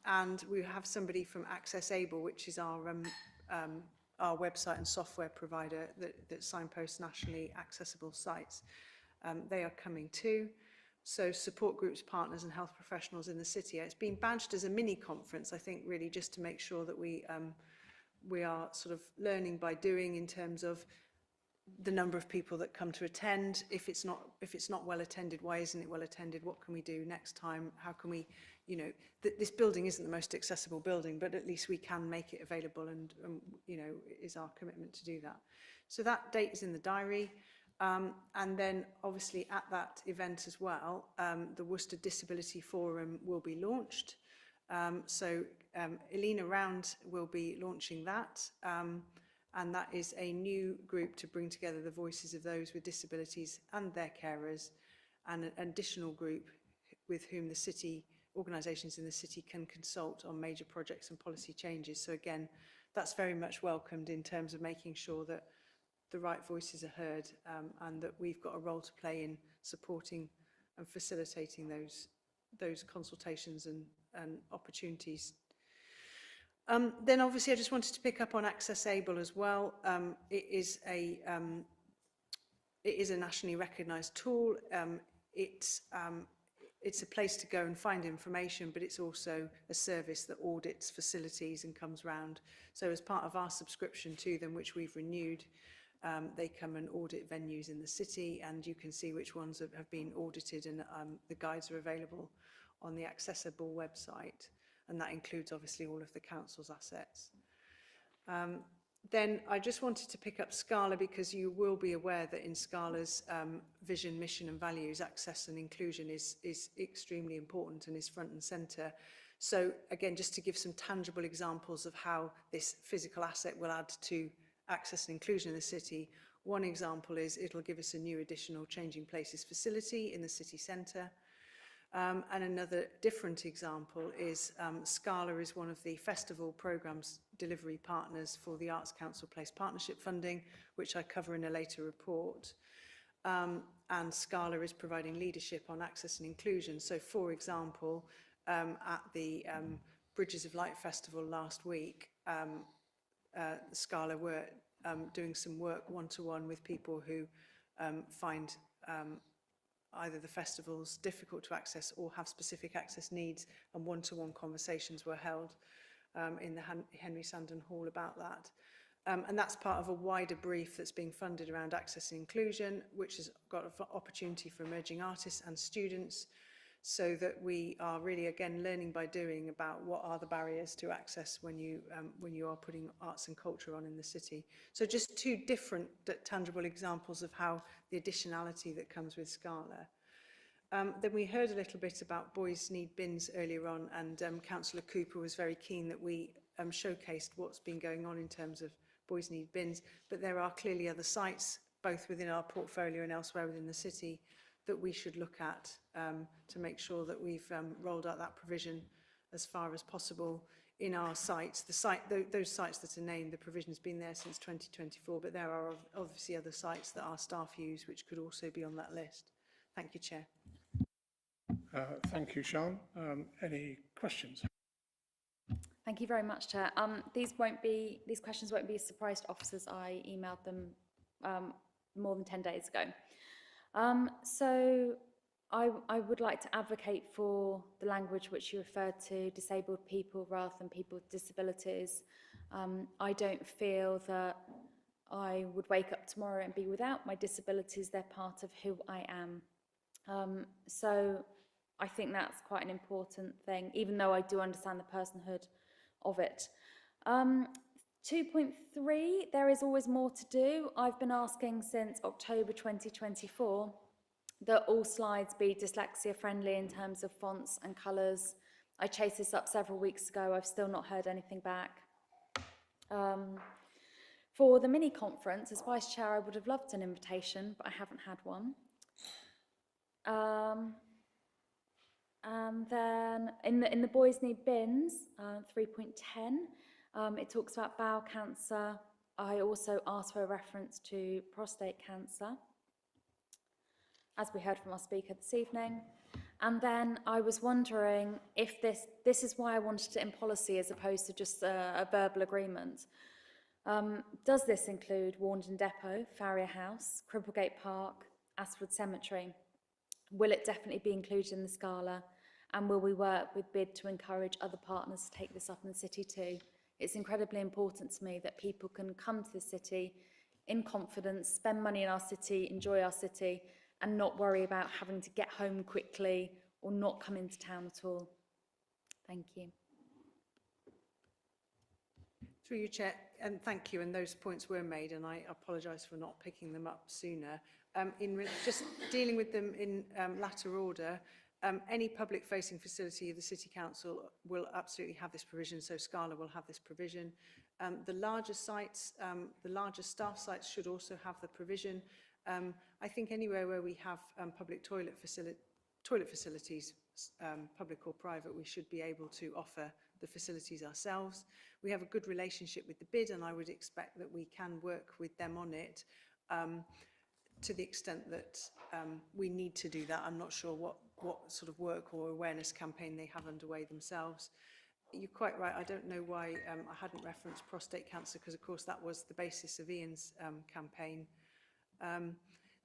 And we have somebody from Access-Able, which is our website and software provider that signposts nationally accessible sites. They are coming too. So support groups, partners and health professionals in the city. It's been badged as a mini conference, I think, really just to make sure that we are sort of learning by doing in terms of the number of people that come to attend. If it's not well attended, why isn't it well attended? What can we do next time? How can we, you know, this building isn't the most accessible building, but at least we can make it available, and you know, is our commitment to do that. So that date is in the diary. And then obviously at that event as well, the Worcester Disability Forum will be launched. Elena Round will be launching that. And that is a new group to bring together the voices of those with disabilities and their carers, and an additional group with whom the city, organisations in the city can consult on major projects and policy changes. So again, that's very much welcomed in terms of making sure that the right voices are heard, and that we've got a role to play in supporting and facilitating those consultations and opportunities. Then obviously I just wanted to pick up on Access-Able as well. It is a nationally recognised tool. It's a place to go and find information, but it's also a service that audits facilities and comes round. So as part of our subscription to them, which we've renewed, they come and audit venues in the city, and you can see which ones have been audited, and the guides are available on the Access-Able website, and that includes obviously all of the council's assets. Then I just wanted to pick up Scala, because you will be aware that in Scala's vision, mission and values, access and inclusion is extremely important and is front and centre. So again, just to give some tangible examples of how this physical asset will add to access and inclusion in the city. One example is it'll give us a new additional changing places facility in the city centre. And another different example is Scala is one of the festival programmes delivery partners for the Arts Council Place Partnership Funding, which I cover in a later report. And Scala is providing leadership on access and inclusion. So for example, at the Bridges of Light Festival last week, Scala were doing some work one-to-one with people who find either the festivals difficult to access or have specific access needs, and one-to-one conversations were held in the Henry Sandon Hall about that. And that's part of a wider brief that's being funded around access and inclusion, which has got an opportunity for emerging artists and students. so that we are really, again, learning by doing about what are the barriers to access when you are putting arts and culture on in the city. So just two different tangible examples of how the additionality that comes with Scala. Then we heard a little bit about Boys Need Bins earlier on, and Councillor Cooper was very keen that we showcased what's been going on in terms of Boys Need Bins, but there are clearly other sites, both within our portfolio and elsewhere within the city, that we should look at to make sure that we've rolled out that provision as far as possible in our sites. Those sites that are named, the provision's been there since 2024, but there are obviously other sites that our staff use which could also be on that list. Thank you, Chair. Thank you, Sian. Any questions? Thank you very much, Chair. These questions won't be a surprise to officers. I emailed them more than 10 days ago. So I would like to advocate for the language which you referred to, disabled people rather than people with disabilities. I don't feel that I would wake up tomorrow and be without my disabilities. They're part of who I am. So I think that's quite an important thing, even though I do understand the personhood of it. 2.3, there is always more to do. I've been asking since October 2024 that all slides be dyslexia friendly in terms of fonts and colours. I chased this up several weeks ago. I've still not heard anything back. For the mini conference, as Vice Chair, I would have loved an invitation, but I haven't had one. And then in the Boys Need Bins, 3.10, it talks about bowel cancer. I also asked for a reference to prostate cancer, as we heard from our speaker this evening. And then I was wondering if this is why I wanted it in policy as opposed to just a verbal agreement. Does this include Warndon Depot, Farrier House, Cripplegate Park, Aswood Cemetery? Will it definitely be included in the Scala? And will we work with BID to encourage other partners to take this up in the city too? It's incredibly important to me that people can come to the city in confidence, spend money in our city, enjoy our city, and not worry about having to get home quickly or not come into town at all. Thank you. Through you, Chair, and thank you, and those points were made, and I apologise for not picking them up sooner. Just dealing with them in latter order, any public-facing facility of the City Council will absolutely have this provision, so Scala will have this provision. The larger sites, the larger staff sites should also have the provision. I think anywhere where we have public toilet facilities, public or private, we should be able to offer the facilities ourselves. We have a good relationship with the BID, and I would expect that we can work with them on it to the extent that we need to do that. I'm not sure what sort of work or awareness campaign they have underway themselves. You're quite right. I don't know why I hadn't referenced prostate cancer, because of course that was the basis of Ian's campaign.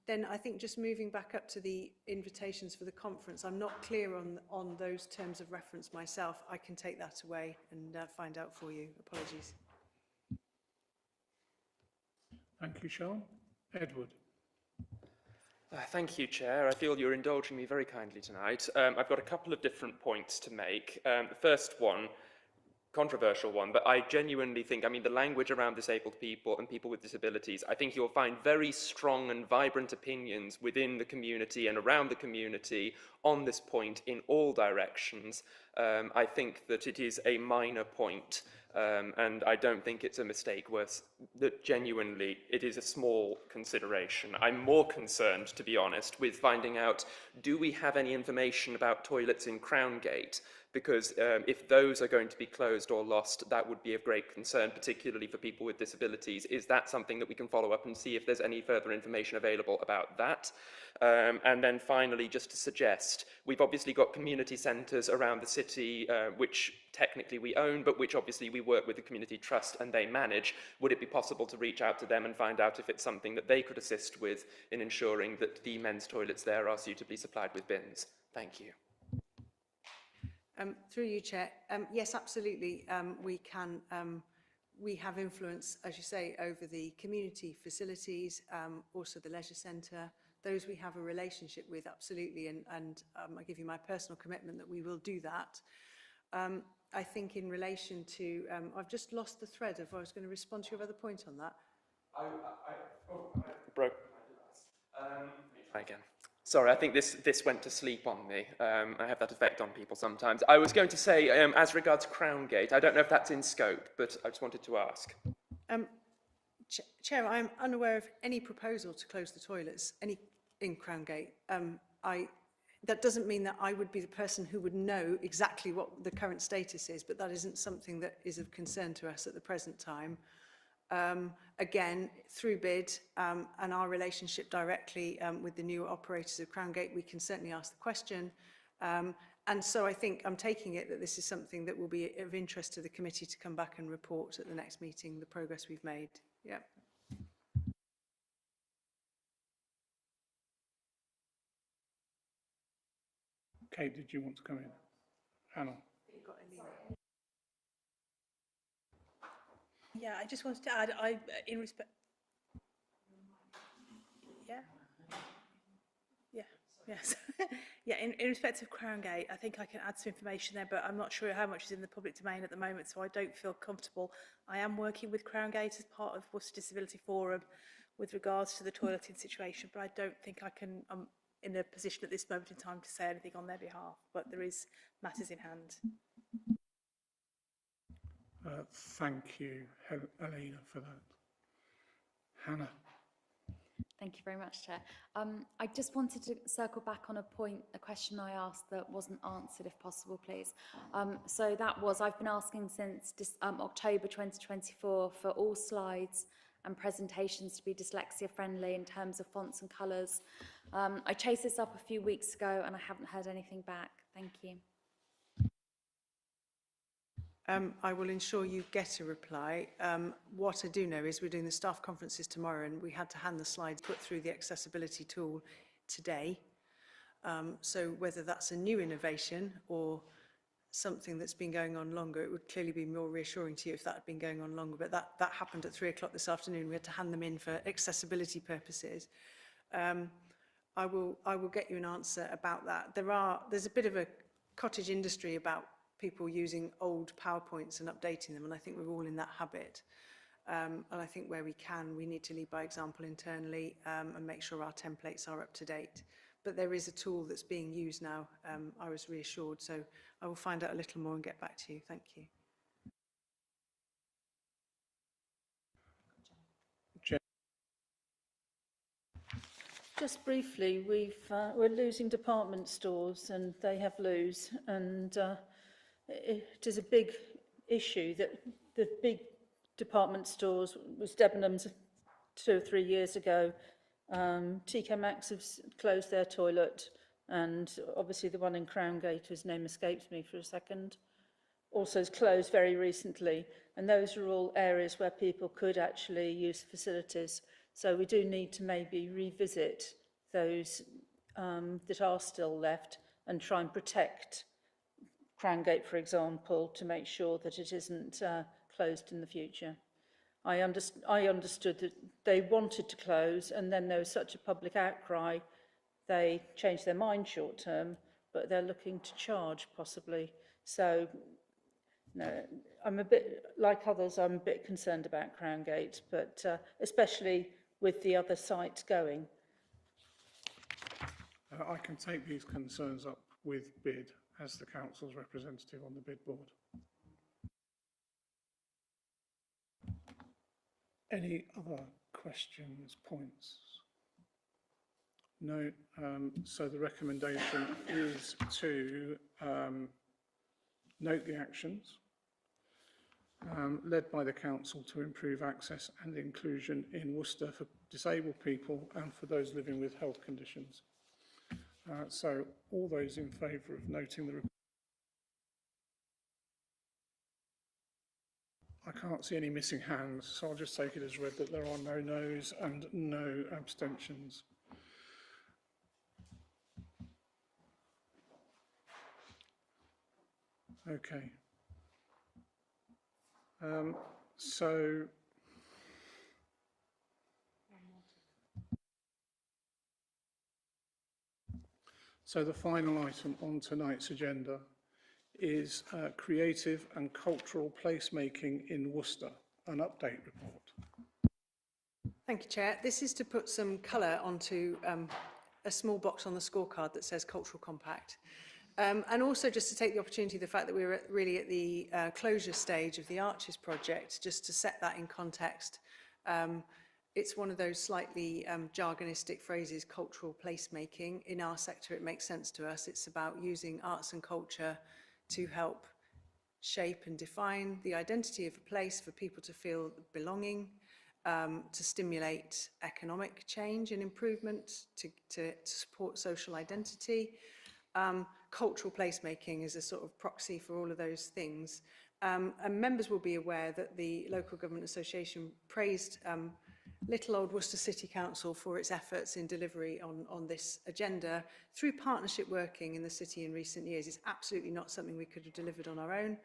Then I think just moving back up to the invitations for the conference, I'm not clear on those terms of reference myself. I can take that away and find out for you. Apologies. Thank you, Sian. Edward. Thank you, Chair. I feel you're indulging me very kindly tonight. I've got a couple of different points to make. The first one, controversial one, but I genuinely think, the language around disabled people and people with disabilities, I think you'll find very strong and vibrant opinions within the community and around the community on this point in all directions. I think that it is a minor point, and I don't think it's a mistake that genuinely it is a small consideration. I'm more concerned, to be honest, with finding out, do we have any information about toilets in Crown Gate? Because if those are going to be closed or lost, that would be of great concern, particularly for people with disabilities. Is that something that we can follow up and see if there's any further information available about that? And then finally, just to suggest, we've obviously got community centres around the city, which technically we own, but which obviously we work with the community trust and they manage. Would it be possible to reach out to them and find out if it's something that they could assist with in ensuring that the men's toilets there are suitably supplied with bins? Thank you. Through you, Chair. Yes, absolutely. We can. We have influence, as you say, over the community facilities, also the leisure centre, those we have a relationship with, absolutely, and I give you my personal commitment that we will do that. I think in relation to, I've just lost the thread of, I was going to respond to your other point on that. Broke. Try again. Sorry, I think this went to sleep on me. I have that effect on people sometimes. I was going to say, as regards Crown Gate, I don't know if that's in scope, but I just wanted to ask. Chair, I'm unaware of any proposal to close the toilets in Crown Gate. That doesn't mean that I would be the person who would know exactly what the current status is, but that isn't something that is of concern to us at the present time. Again, through bid and our relationship directly with the new operators of Crown Gate, we can certainly ask the question. And so I think I'm taking it that this is something that will be of interest to the committee to come back and report at the next meeting, the progress we've made. Yeah. Kate, did you want to come in? Hannah? Yeah, I just wanted to add, in respect... Yes. Yeah, in respect of Crown Gate, I think I can add some information there, but I'm not sure how much is in the public domain at the moment, so I don't feel comfortable. I am working with Crown Gate as part of Worcester Disability Forum with regards to the toileting situation, but I don't think I can, I'm in a position at this moment in time to say anything on their behalf, but there is matters in hand. Thank you, Elena, for that. Hannah? Thank you very much, Chair. I just wanted to circle back on a question I asked that wasn't answered, if possible, please. So that was, I've been asking since October 2024 for all slides and presentations to be dyslexia friendly in terms of fonts and colours. I chased this up a few weeks ago and I haven't heard anything back. Thank you. I will ensure you get a reply. What I do know is we're doing the staff conferences tomorrow and we had to hand the slides put through the accessibility tool today. So whether that's a new innovation or something that's been going on longer, it would clearly be more reassuring to you if that had been going on longer. But that happened at 3 o'clock this afternoon. We had to hand them in for accessibility purposes. I will get you an answer about that. There's a bit of a cottage industry about people using old PowerPoints and updating them, and I think we're all in that habit. And I think where we can, we need to lead by example internally and make sure our templates are up to date. But there is a tool that's being used now, I was reassured, so I will find out a little more and get back to you. Thank you. Just briefly, we're losing department stores and they have loos, and it is a big issue that the big department stores, was Debenhams 2 or 3 years ago, TK Maxx have closed their toilet, and obviously the one in Crown Gate, whose name escapes me for a second, also has closed very recently, and those are all areas where people could actually use facilities. So we do need to maybe revisit those that are still left and try and protect Crown Gate, for example, to make sure that it isn't closed in the future. I understood that they wanted to close, and then there was such a public outcry, they changed their mind short term, but they're looking to charge possibly. So, no, I'm a bit, like others, I'm a bit concerned about Crown Gate, but especially with the other sites going. I can take these concerns up with BID as the council's representative on the BID board. Any other questions, points? No. So the recommendation is to note the actions led by the council to improve access and inclusion in Worcester for disabled people and for those living with health conditions. So all those in favour of noting the report. I can't see any missing hands, so I'll just take it as read that there are no noes and no abstentions. Okay. So So the final item on tonight's agenda is creative and cultural placemaking in Worcester, an update report. Thank you, Chair. This is to put some colour onto a small box on the scorecard that says Cultural Compact. And also just to take the opportunity, the fact that we're really at the closure stage of the Arches project, just to set that in context. It's one of those slightly jargonistic phrases, cultural placemaking. In our sector, it makes sense to us. It's about using arts and culture to help shape and define the identity of a place for people to feel belonging, to stimulate economic change and improvement, to support social identity. Cultural placemaking is a sort of proxy for all of those things. And members will be aware that the Local Government Association praised Little Old Worcester City Council for its efforts in delivery on this agenda through partnership working in the city in recent years. It's absolutely not something we could have delivered on our own.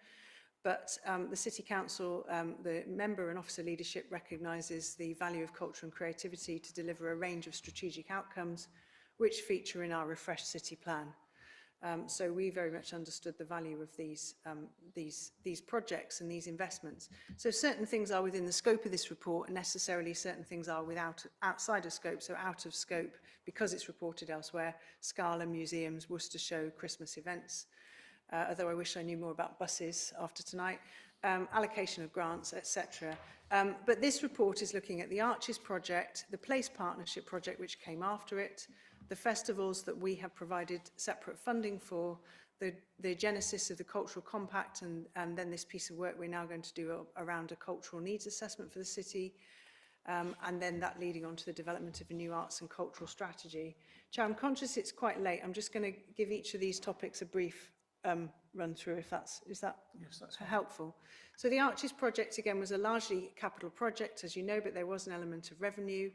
But the City Council, the member and officer leadership recognises the value of culture and creativity to deliver a range of strategic outcomes which feature in our refreshed city plan. So we very much understood the value of these projects and these investments. So certain things are within the scope of this report, and necessarily certain things are outside of scope, so out of scope because it's reported elsewhere. Scala, museums, Worcester Show, Christmas events. Although I wish I knew more about buses after tonight, allocation of grants, etc. But this report is looking at the Arches project, the Place Partnership project, which came after it, the festivals that we have provided separate funding for, the genesis of the Cultural Compact, and then this piece of work we're now going to do around a cultural needs assessment for the city, and then that leading on to the development of a new arts and cultural strategy. Chair, I'm conscious it's quite late. I'm just going to give each of these topics a brief run through, if that's helpful. So the Arches project, again, was a largely capital project, as you know, but there was an element of revenue.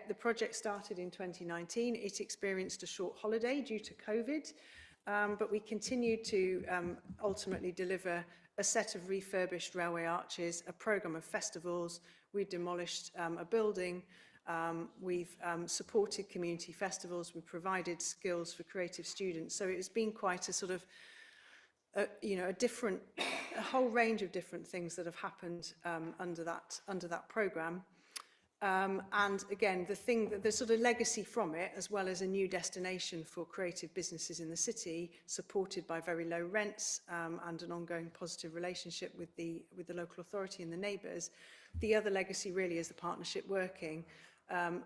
The project started in 2019. It experienced a short holiday due to COVID, but we continued to ultimately deliver a set of refurbished railway arches, a programme of festivals. We demolished a building. We've supported community festivals. We provided skills for creative students. So it's been quite a sort of, a whole range of different things that have happened under that programme. And again, the sort of legacy from it, as well as a new destination for creative businesses in the city, supported by very low rents and an ongoing positive relationship with the local authority and the neighbours. The other legacy really is the partnership working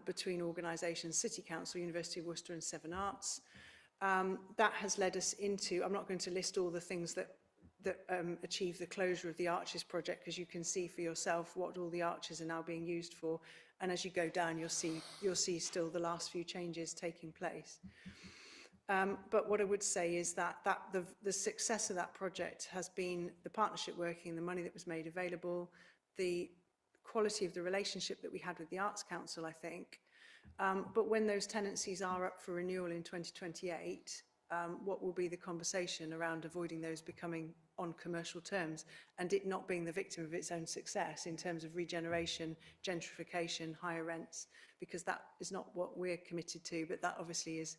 between organisations, City Council, University of Worcester and Seven Arts. That has led us into, I'm not going to list all the things that achieve the closure of the Arches project, because you can see for yourself what all the arches are now being used for. And as you go down, you'll see still the last few changes taking place. But what I would say is that the success of that project has been the partnership working, the money that was made available, the quality of the relationship that we had with the Arts Council, I think. But when those tenancies are up for renewal in 2028, what will be the conversation around avoiding those becoming on commercial terms and it not being the victim of its own success in terms of regeneration, gentrification, higher rents, because that is not what we're committed to, but that obviously is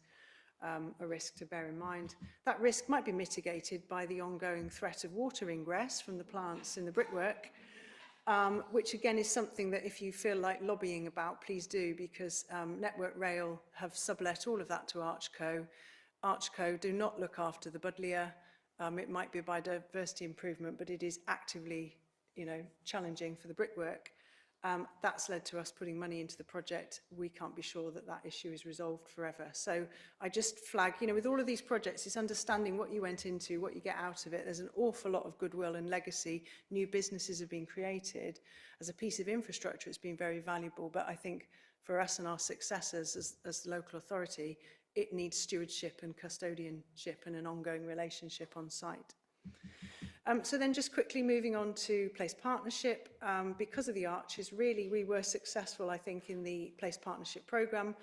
a risk to bear in mind. That risk might be mitigated by the ongoing threat of water ingress from the plants in the brickwork, which again is something that if you feel like lobbying about, please do, because Network Rail have sublet all of that to Archco. Archco do not look after the Buddleia. It might be a biodiversity improvement, but it is actively, challenging for the brickwork. That's led to us putting money into the project. We can't be sure that that issue is resolved forever. So I just flag, with all of these projects, it's understanding what you went into, what you get out of it. There's an awful lot of goodwill and legacy. New businesses have been created. As a piece of infrastructure, it's been very valuable. But I think for us and our successors as the local authority, it needs stewardship and custodianship and an ongoing relationship on site. So then just quickly moving on to Place Partnership, because of the Arches, really we were successful, I think, in the Place Partnership programme,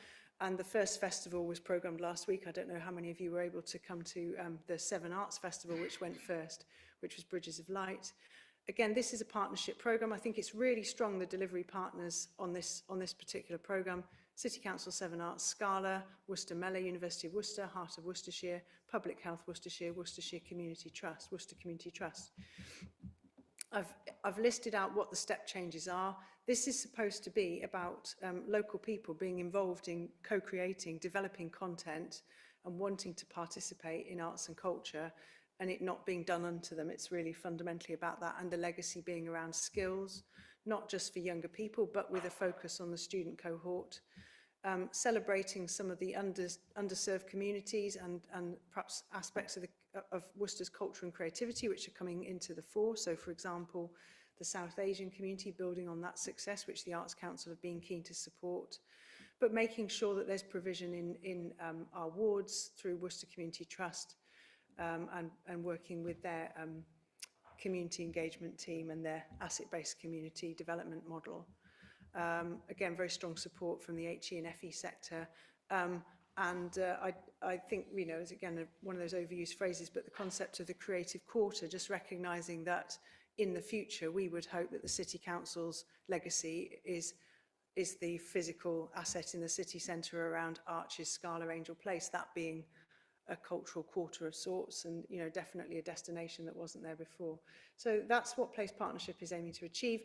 and the first festival was programmed last week. I don't know how many of you were able to come to the Seven Arts Festival, which went first, which was Bridges of Light. Again, this is a partnership programme. I think it's really strong, the delivery partners on this particular programme. City Council Seven Arts, Scala, Worcester Mellor, University of Worcester, Heart of Worcestershire, Public Health Worcestershire, Worcestershire Community Trust, Worcester Community Trust. I've listed out what the step changes are. This is supposed to be about local people being involved in co-creating, developing content and wanting to participate in arts and culture, and it not being done unto them. It's really fundamentally about that, and the legacy being around skills, not just for younger people, but with a focus on the student cohort. Celebrating some of the underserved communities and perhaps aspects of Worcester's culture and creativity which are coming into the fore. So, for example, the South Asian community, building on that success, which the Arts Council have been keen to support, but making sure that there's provision in our wards through Worcester Community Trust, and working with their community engagement team and their asset-based community development model. Again, very strong support from the HE and FE sector. I think, you know, is again one of those overused phrases, but the concept of the creative quarter, just recognising that in the future we would hope that the City Council's legacy is the physical asset in the city centre around Arches, Scala, Angel Place, that being a cultural quarter of sorts, and, you know, definitely a destination that wasn't there before. So that's what Place Partnership is aiming to achieve.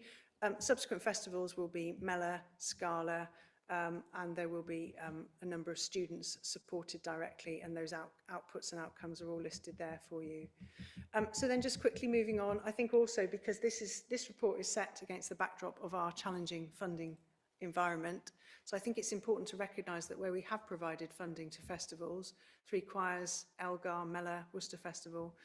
Subsequent festivals will be Mellor, Scala, and there will be a number of students supported directly, and those outputs and outcomes are all listed there for you. So then just quickly moving on, I think also because this report is set against the backdrop of our challenging funding environment. So I think it's important to recognise that where we have provided funding to festivals, Three Choirs, Elgar, Mellor, Worcester Festival,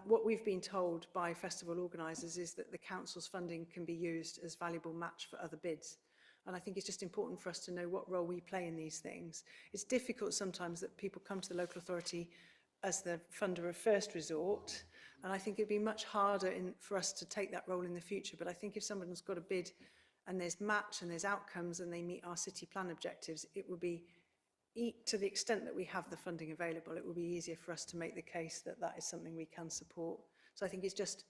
what we've been told by festival organisers is that the council's funding can be used as valuable match for other bids. And I think it's just important for us to know what role we play in these things. It's difficult sometimes that people come to the local authority as the funder of first resort, and I think it'd be much harder for us to take that role in the future. But I think if someone's got a bid and there's match and there's outcomes and they meet our city plan objectives, it would be, to the extent that we have the funding available, it will be easier for us to make the case that that is something we can support. So I think it's just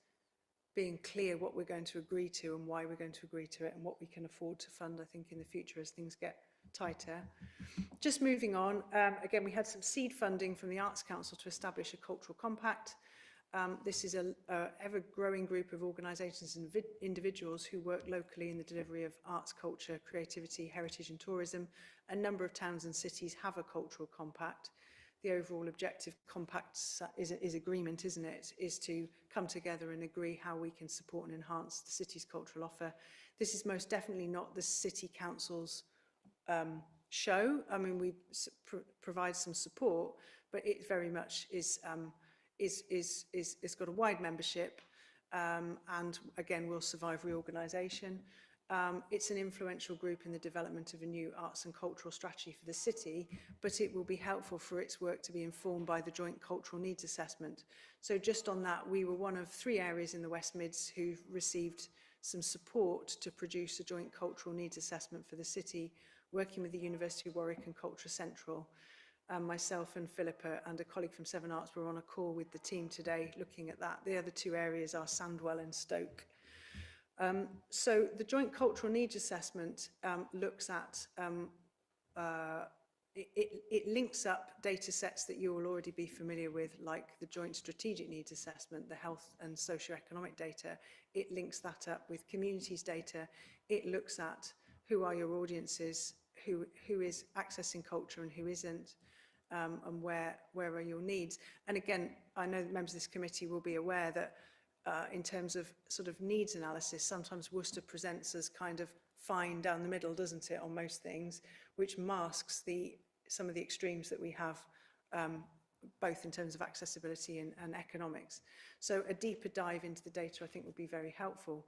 being clear what we're going to agree to and why we're going to agree to it and what we can afford to fund, I think, in the future as things get tighter. Just moving on, again, we had some seed funding from the Arts Council to establish a cultural compact. This is an ever-growing group of organisations and individuals who work locally in the delivery of arts, culture, creativity, heritage and tourism. A number of towns and cities have a cultural compact. The overall objective compact is agreement, isn't it? Is to come together and agree how we can support and enhance the city's cultural offer. This is most definitely not the City Council's show. I mean, we provide some support, but it very much is it's got a wide membership, and again will survive reorganisation. It's an influential group in the development of a new arts and cultural strategy for the city, but it will be helpful for its work to be informed by the Joint Cultural Needs Assessment. So just on that, we were one of 3 areas in the West Mids who've received some support to produce a Joint Cultural Needs Assessment for the city, working with the University of Warwick and Culture Central. Myself and Philippa and a colleague from Seven Arts were on a call with the team today looking at that. The other 2 areas are Sandwell and Stoke. So the Joint Cultural Needs Assessment looks at, it links up data sets that you will already be familiar with, like the Joint Strategic Needs Assessment, the health and socioeconomic data. It links that up with communities data. It looks at who are your audiences, who is accessing culture and who isn't, and where are your needs. And again, I know that members of this committee will be aware that in terms of sort of needs analysis, sometimes Worcester presents as kind of fine down the middle, doesn't it, on most things, which masks some of the extremes that we have, both in terms of accessibility and economics. So a deeper dive into the data, I think, would be very helpful.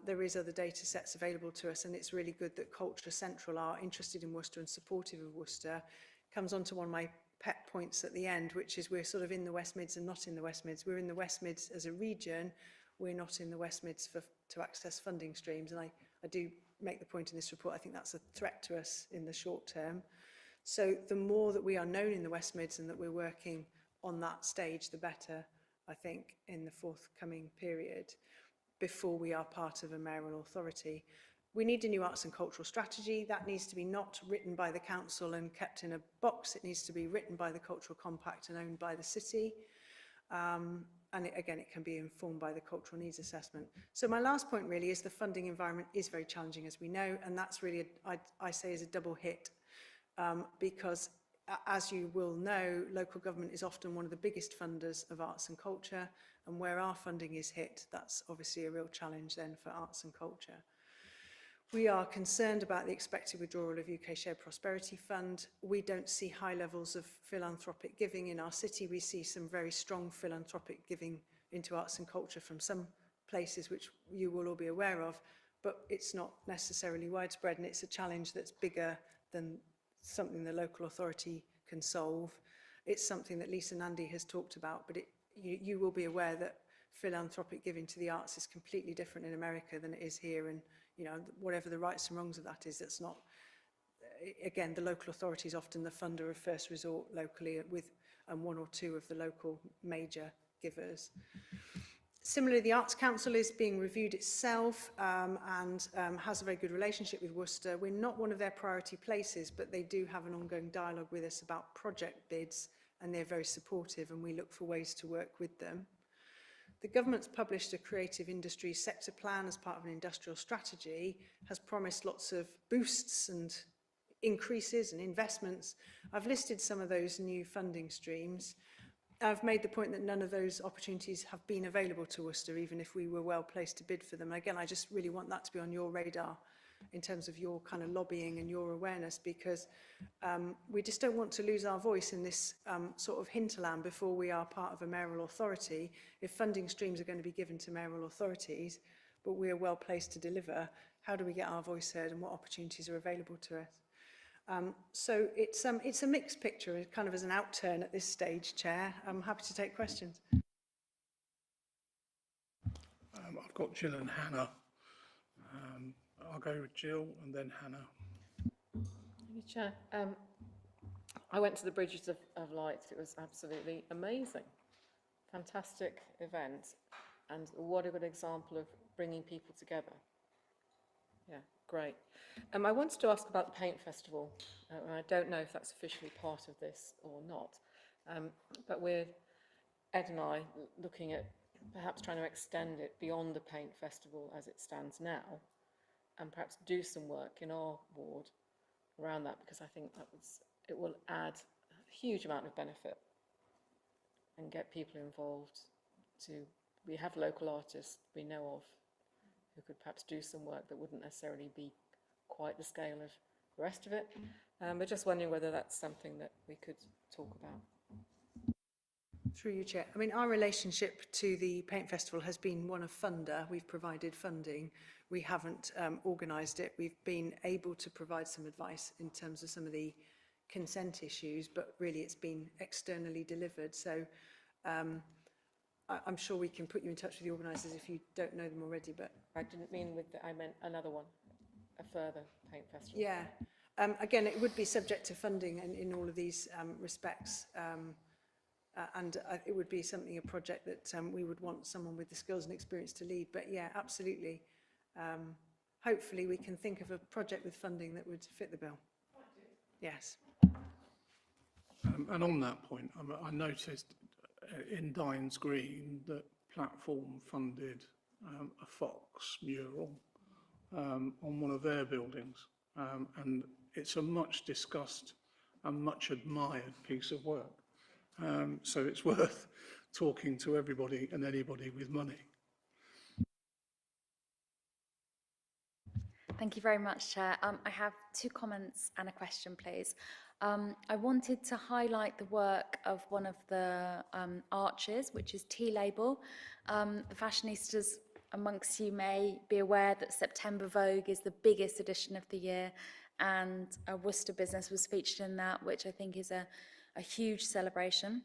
There is other data sets available to us, and it's really good that Culture Central are interested in Worcester and supportive of Worcester. Comes on to one of my pet points at the end, which is we're sort of in the West Mids and not in the West Mids. We're in the West Mids as a region. We're not in the West Mids to access funding streams. And I do make the point in this report, I think that's a threat to us in the short term. So the more that we are known in the West Mids and that we're working on that stage, the better, I think, in the forthcoming period, before we are part of a mayoral authority. We need a new arts and cultural strategy. That needs to be not written by the council and kept in a box. It needs to be written by the Cultural Compact and owned by the city. Again, it can be informed by the cultural needs assessment. So my last point really is the funding environment is very challenging, as we know, and that's really, I say, is a double hit because as you will know, local government is often one of the biggest funders of arts and culture, and where our funding is hit, that's obviously a real challenge then for arts and culture. We are concerned about the expected withdrawal of UK Shared Prosperity Fund. We don't see high levels of philanthropic giving in our city. We see some very strong philanthropic giving into arts and culture from some places which you will all be aware of, but it's not necessarily widespread, and it's a challenge that's bigger than something the local authority can solve. It's something that Lisa Nandy has talked about, but you will be aware that philanthropic giving to the arts is completely different in America than it is here, and you know, whatever the rights and wrongs of that is, that's not, again, the local authority is often the funder of first resort locally with one or two of the local major givers. Similarly, the Arts Council is being reviewed itself and has a very good relationship with Worcester. We're not one of their priority places, but they do have an ongoing dialogue with us about project bids, and they're very supportive, and we look for ways to work with them. The government's published a creative industry sector plan as part of an industrial strategy, has promised lots of boosts and increases and investments. I've listed some of those new funding streams. I've made the point that none of those opportunities have been available to Worcester, even if we were well placed to bid for them. Again, I just really want that to be on your radar in terms of your kind of lobbying and your awareness, because we just don't want to lose our voice in this sort of hinterland before we are part of a mayoral authority. If funding streams are going to be given to mayoral authorities, but we are well placed to deliver, how do we get our voice heard and what opportunities are available to us? So it's a mixed picture, kind of as an outturn at this stage, Chair. I'm happy to take questions. I've got Jill and Hannah. I'll go with Jill and then Hannah. Thank you, Chair. I went to the Bridges of Light. It was absolutely amazing. Fantastic event. And what a good example of bringing people together. Yeah, great. I wanted to ask about the Paint Festival. And I don't know if that's officially part of this or not. But we're, Ed and I, looking at perhaps trying to extend it beyond the Paint Festival as it stands now, and perhaps do some work in our ward around that, because I think it will add a huge amount of benefit and get people involved. We have local artists we know of who could perhaps do some work that wouldn't necessarily be quite the scale of the rest of it. But just wondering whether that's something that we could talk about. Through you, Chair. I mean, our relationship to the Paint Festival has been one of funder. We've provided funding. We haven't organised it. We've been able to provide some advice in terms of some of the consent issues, but really it's been externally delivered. So I'm sure we can put you in touch with the organisers if you don't know them already. But I didn't mean I meant another one, a further Paint Festival. Yeah. Again, it would be subject to funding in all of these respects. And it would be a project that we would want someone with the skills and experience to lead. But yeah, absolutely. Hopefully we can think of a project with funding that would fit the bill. Yes. And on that point, I noticed in Dines Green that Platform funded a Fox mural on one of their buildings. And it's a much discussed and much admired piece of work. So it's worth talking to everybody and anybody with money. Thank you very much, Chair. I have two comments and a question, please. I wanted to highlight the work of one of the arches, which is T-Label. The fashionistas amongst you may be aware that September Vogue is the biggest edition of the year, and a Worcester business was featured in that, which I think is a huge celebration.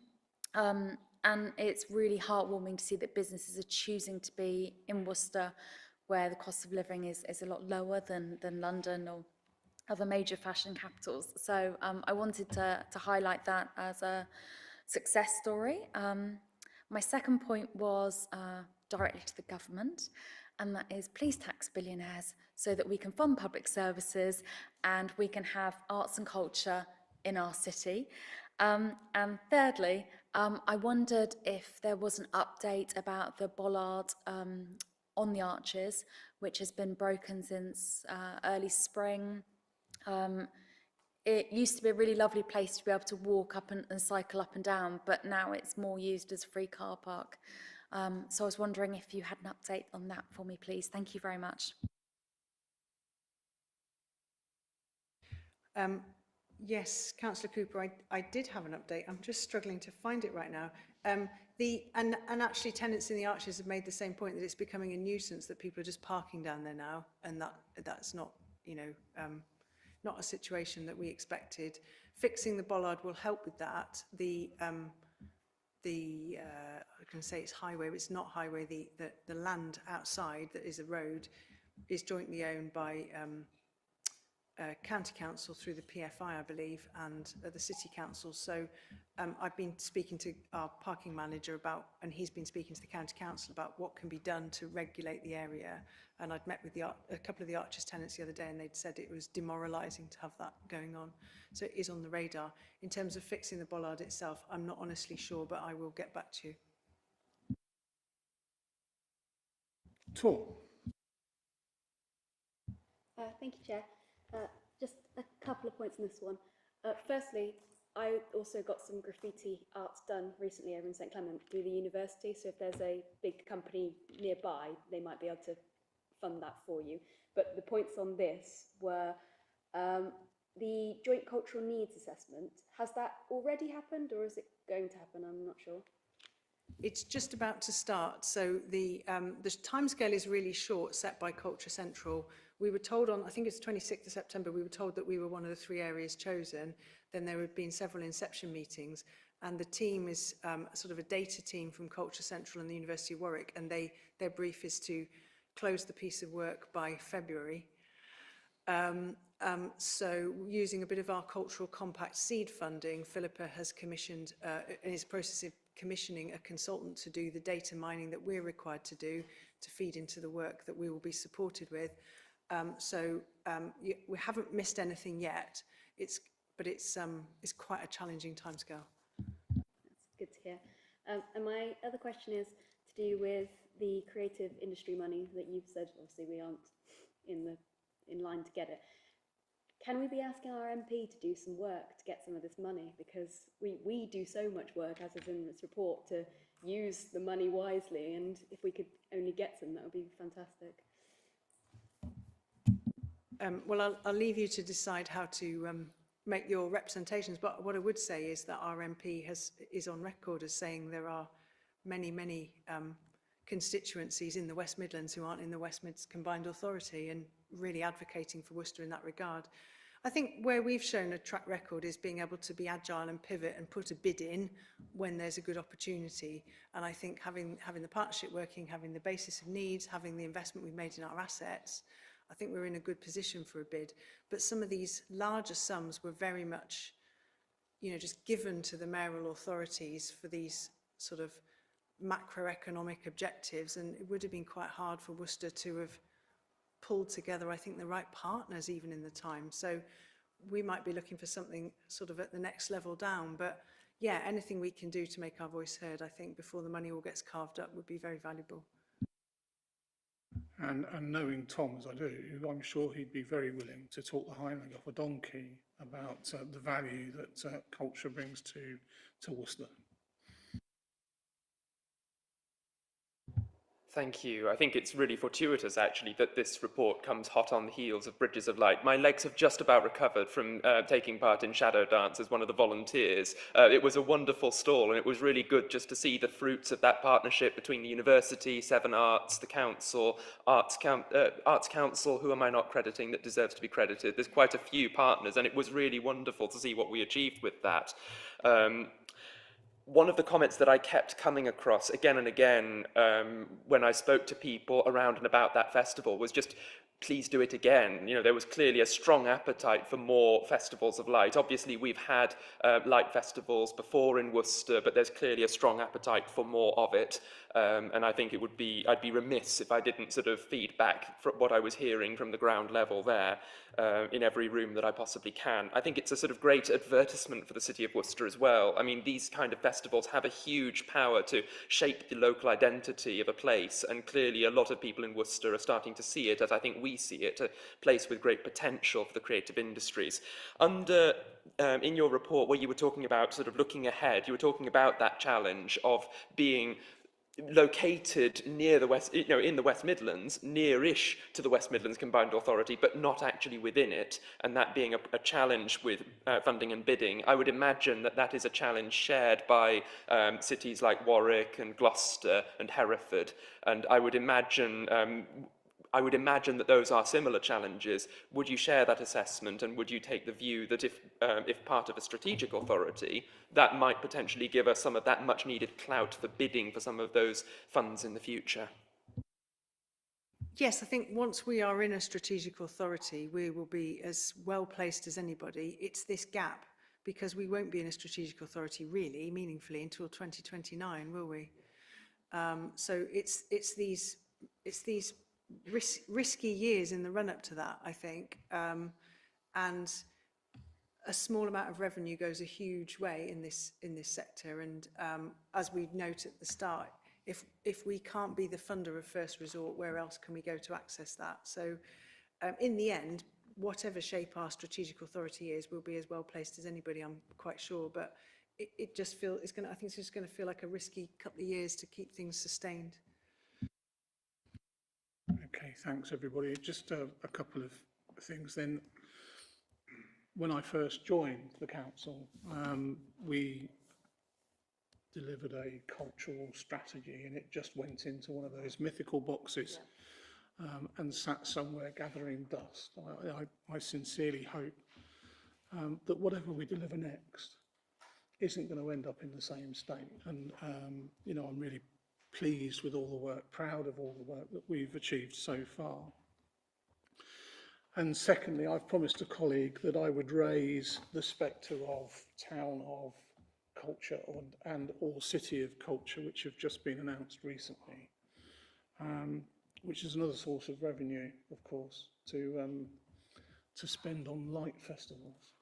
And it's really heartwarming to see that businesses are choosing to be in Worcester, where the cost of living is a lot lower than London or other major fashion capitals. So I wanted to highlight that as a success story. My second point was directly to the government. and that is please tax billionaires so that we can fund public services and we can have arts and culture in our city. And thirdly, I wondered if there was an update about the bollard on the arches, which has been broken since early spring. It used to be a really lovely place to be able to walk up and cycle up and down, but now it's more used as a free car park. So I was wondering if you had an update on that for me, please. Thank you very much. Yes, Councillor Cooper, I did have an update. I'm just struggling to find it right now. And actually tenants in the Arches have made the same point, that it's becoming a nuisance that people are just parking down there now, and that's not, you know, not a situation that we expected. Fixing the bollard will help with that. I can say it's highway, but it's not highway. The land outside that is a road is jointly owned by County Council through the PFI, I believe, and the City Council. So I've been speaking to our parking manager about, and he's been speaking to the County Council about what can be done to regulate the area. And I'd met with a couple of the Arches tenants the other day, and they'd said it was demoralising to have that going on. So it is on the radar. In terms of fixing the bollard itself, I'm not honestly sure, but I will get back to you. Tor. Thank you, Chair. Just a couple of points on this one. Firstly, I also got some graffiti art done recently over in St Clement through the university, so if there's a big company nearby, they might be able to fund that for you. But the points on this were the joint cultural needs assessment. Has that already happened, or is it going to happen? I'm not sure. It's just about to start. So the timescale is really short, set by Culture Central. We were told on, I think it's 26th of September, we were told that we were one of the 3 areas chosen. Then there had been several inception meetings, and the team is sort of a data team from Culture Central and the University of Warwick, and their brief is to close the piece of work by February. So using a bit of our Cultural Compact seed funding, Philippa has commissioned, in its process of commissioning a consultant to do the data mining that we're required to do to feed into the work that we will be supported with. We haven't missed anything yet, but it's quite a challenging timescale. That's good to hear. And my other question is to do with the creative industry money that you've said, obviously we aren't in line to get it. Can we be asking our MP to do some work to get some of this money? Because we do so much work, as is in this report, to use the money wisely, and if we could only get some, that would be fantastic. Well, I'll leave you to decide how to make your representations, but what I would say is that our MP is on record as saying there are many constituencies in the West Midlands who aren't in the West Mids Combined Authority, and really advocating for Worcester in that regard. I think where we've shown a track record is being able to be agile and pivot and put a bid in when there's a good opportunity. And I think having the partnership working, having the basis of needs, having the investment we've made in our assets, I think we're in a good position for a bid. But some of these larger sums were very much, you know, just given to the mayoral authorities for these sort of macroeconomic objectives, and it would have been quite hard for Worcester to have pulled together, I think, the right partners even in the time. So we might be looking for something sort of at the next level down, but yeah, anything we can do to make our voice heard, I think, before the money all gets carved up would be very valuable. And knowing Tom as I do, I'm sure he'd be very willing to talk the hind off a donkey about the value that culture brings to Worcester. Thank you. I think it's really fortuitous, actually, that this report comes hot on the heels of Bridges of Light. My legs have just about recovered from taking part in Shadow Dance as one of the volunteers. It was a wonderful stall, and it was really good just to see the fruits of that partnership between the university, Seven Arts, the council, Arts Council, who am I not crediting that deserves to be credited? There's quite a few partners, and it was really wonderful to see what we achieved with that. One of the comments that I kept coming across again and again when I spoke to people around and about that festival was just, please do it again. You know, there was clearly a strong appetite for more festivals of light. Obviously, we've had light festivals before in Worcester, but there's clearly a strong appetite for more of it. And I think I'd be remiss if I didn't sort of feed back from what I was hearing from the ground level there in every room that I possibly can. I think it's a sort of great advertisement for the City of Worcester as well. I mean, these kind of festivals have a huge power to shape the local identity of a place, and clearly a lot of people in Worcester are starting to see it, as I think we see it, a place with great potential for the creative industries. In your report, where you were talking about sort of looking ahead, you were talking about that challenge of being located near the West, in the West Midlands, near-ish to the West Midlands Combined Authority, but not actually within it, and that being a challenge with funding and bidding. I would imagine that that is a challenge shared by cities like Warwick and Gloucester and Hereford, and I would imagine that those are similar challenges. Would you share that assessment, and would you take the view that if part of a strategic authority, that might potentially give us some of that much needed clout for bidding for some of those funds in the future? Yes, I think once we are in a strategic authority, we will be as well placed as anybody. It's this gap, because we won't be in a strategic authority really meaningfully until 2029, will we? So it's these risky years in the run-up to that, I think, and a small amount of revenue goes a huge way in this sector. And as we note at the start, if we can't be the funder of first resort, where else can we go to access that? So, in the end, whatever shape our strategic authority is, we'll be as well placed as anybody, I'm quite sure. But it just feels I think it's just going to feel like a risky couple of years to keep things sustained. Okay, thanks everybody. Just a couple of things then. When I first joined the council, we delivered a cultural strategy, and it just went into one of those mythical boxes and sat somewhere gathering dust. I sincerely hope that whatever we deliver next isn't going to end up in the same state. And I'm really pleased with all the work, proud of all the work that we've achieved so far. And secondly, I've promised a colleague that I would raise the spectre of town of culture and or city of culture, which have just been announced recently, which is another source of revenue, of course, to spend on light festivals,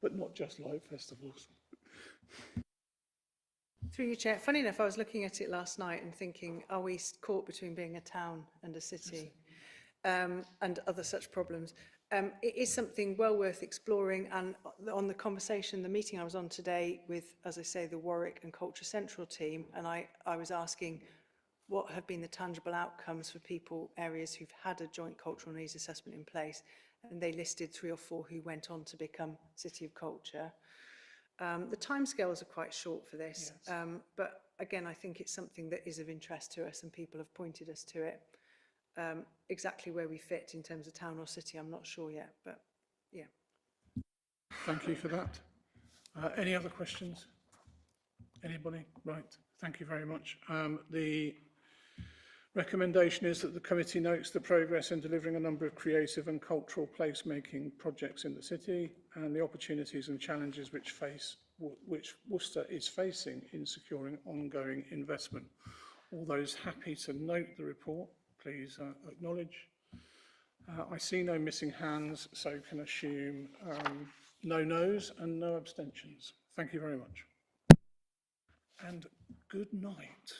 but not just light festivals. Through you, Chair. Funny enough, I was looking at it last night and thinking, are we caught between being a town and a city, and other such problems? It is something well worth exploring, and on the conversation, the meeting I was on today with, as I say, the Warwick and Culture Central team, and I was asking what have been the tangible outcomes for people, areas who've had a joint cultural needs assessment in place, and they listed 3 or 4 who went on to become City of Culture. The timescales are quite short for this, yes. But again, I think it's something that is of interest to us, and people have pointed us to it. Exactly where we fit in terms of town or city, I'm not sure yet, but yeah. Thank you for that. Any other questions? Anybody? Right, thank you very much. The recommendation is that the committee notes the progress in delivering a number of creative and cultural placemaking projects in the city, and the opportunities and challenges which Worcester is facing in securing ongoing investment. All those happy to note the report, please acknowledge. I see no missing hands, so can assume no noes and no abstentions. Thank you very much. And good night.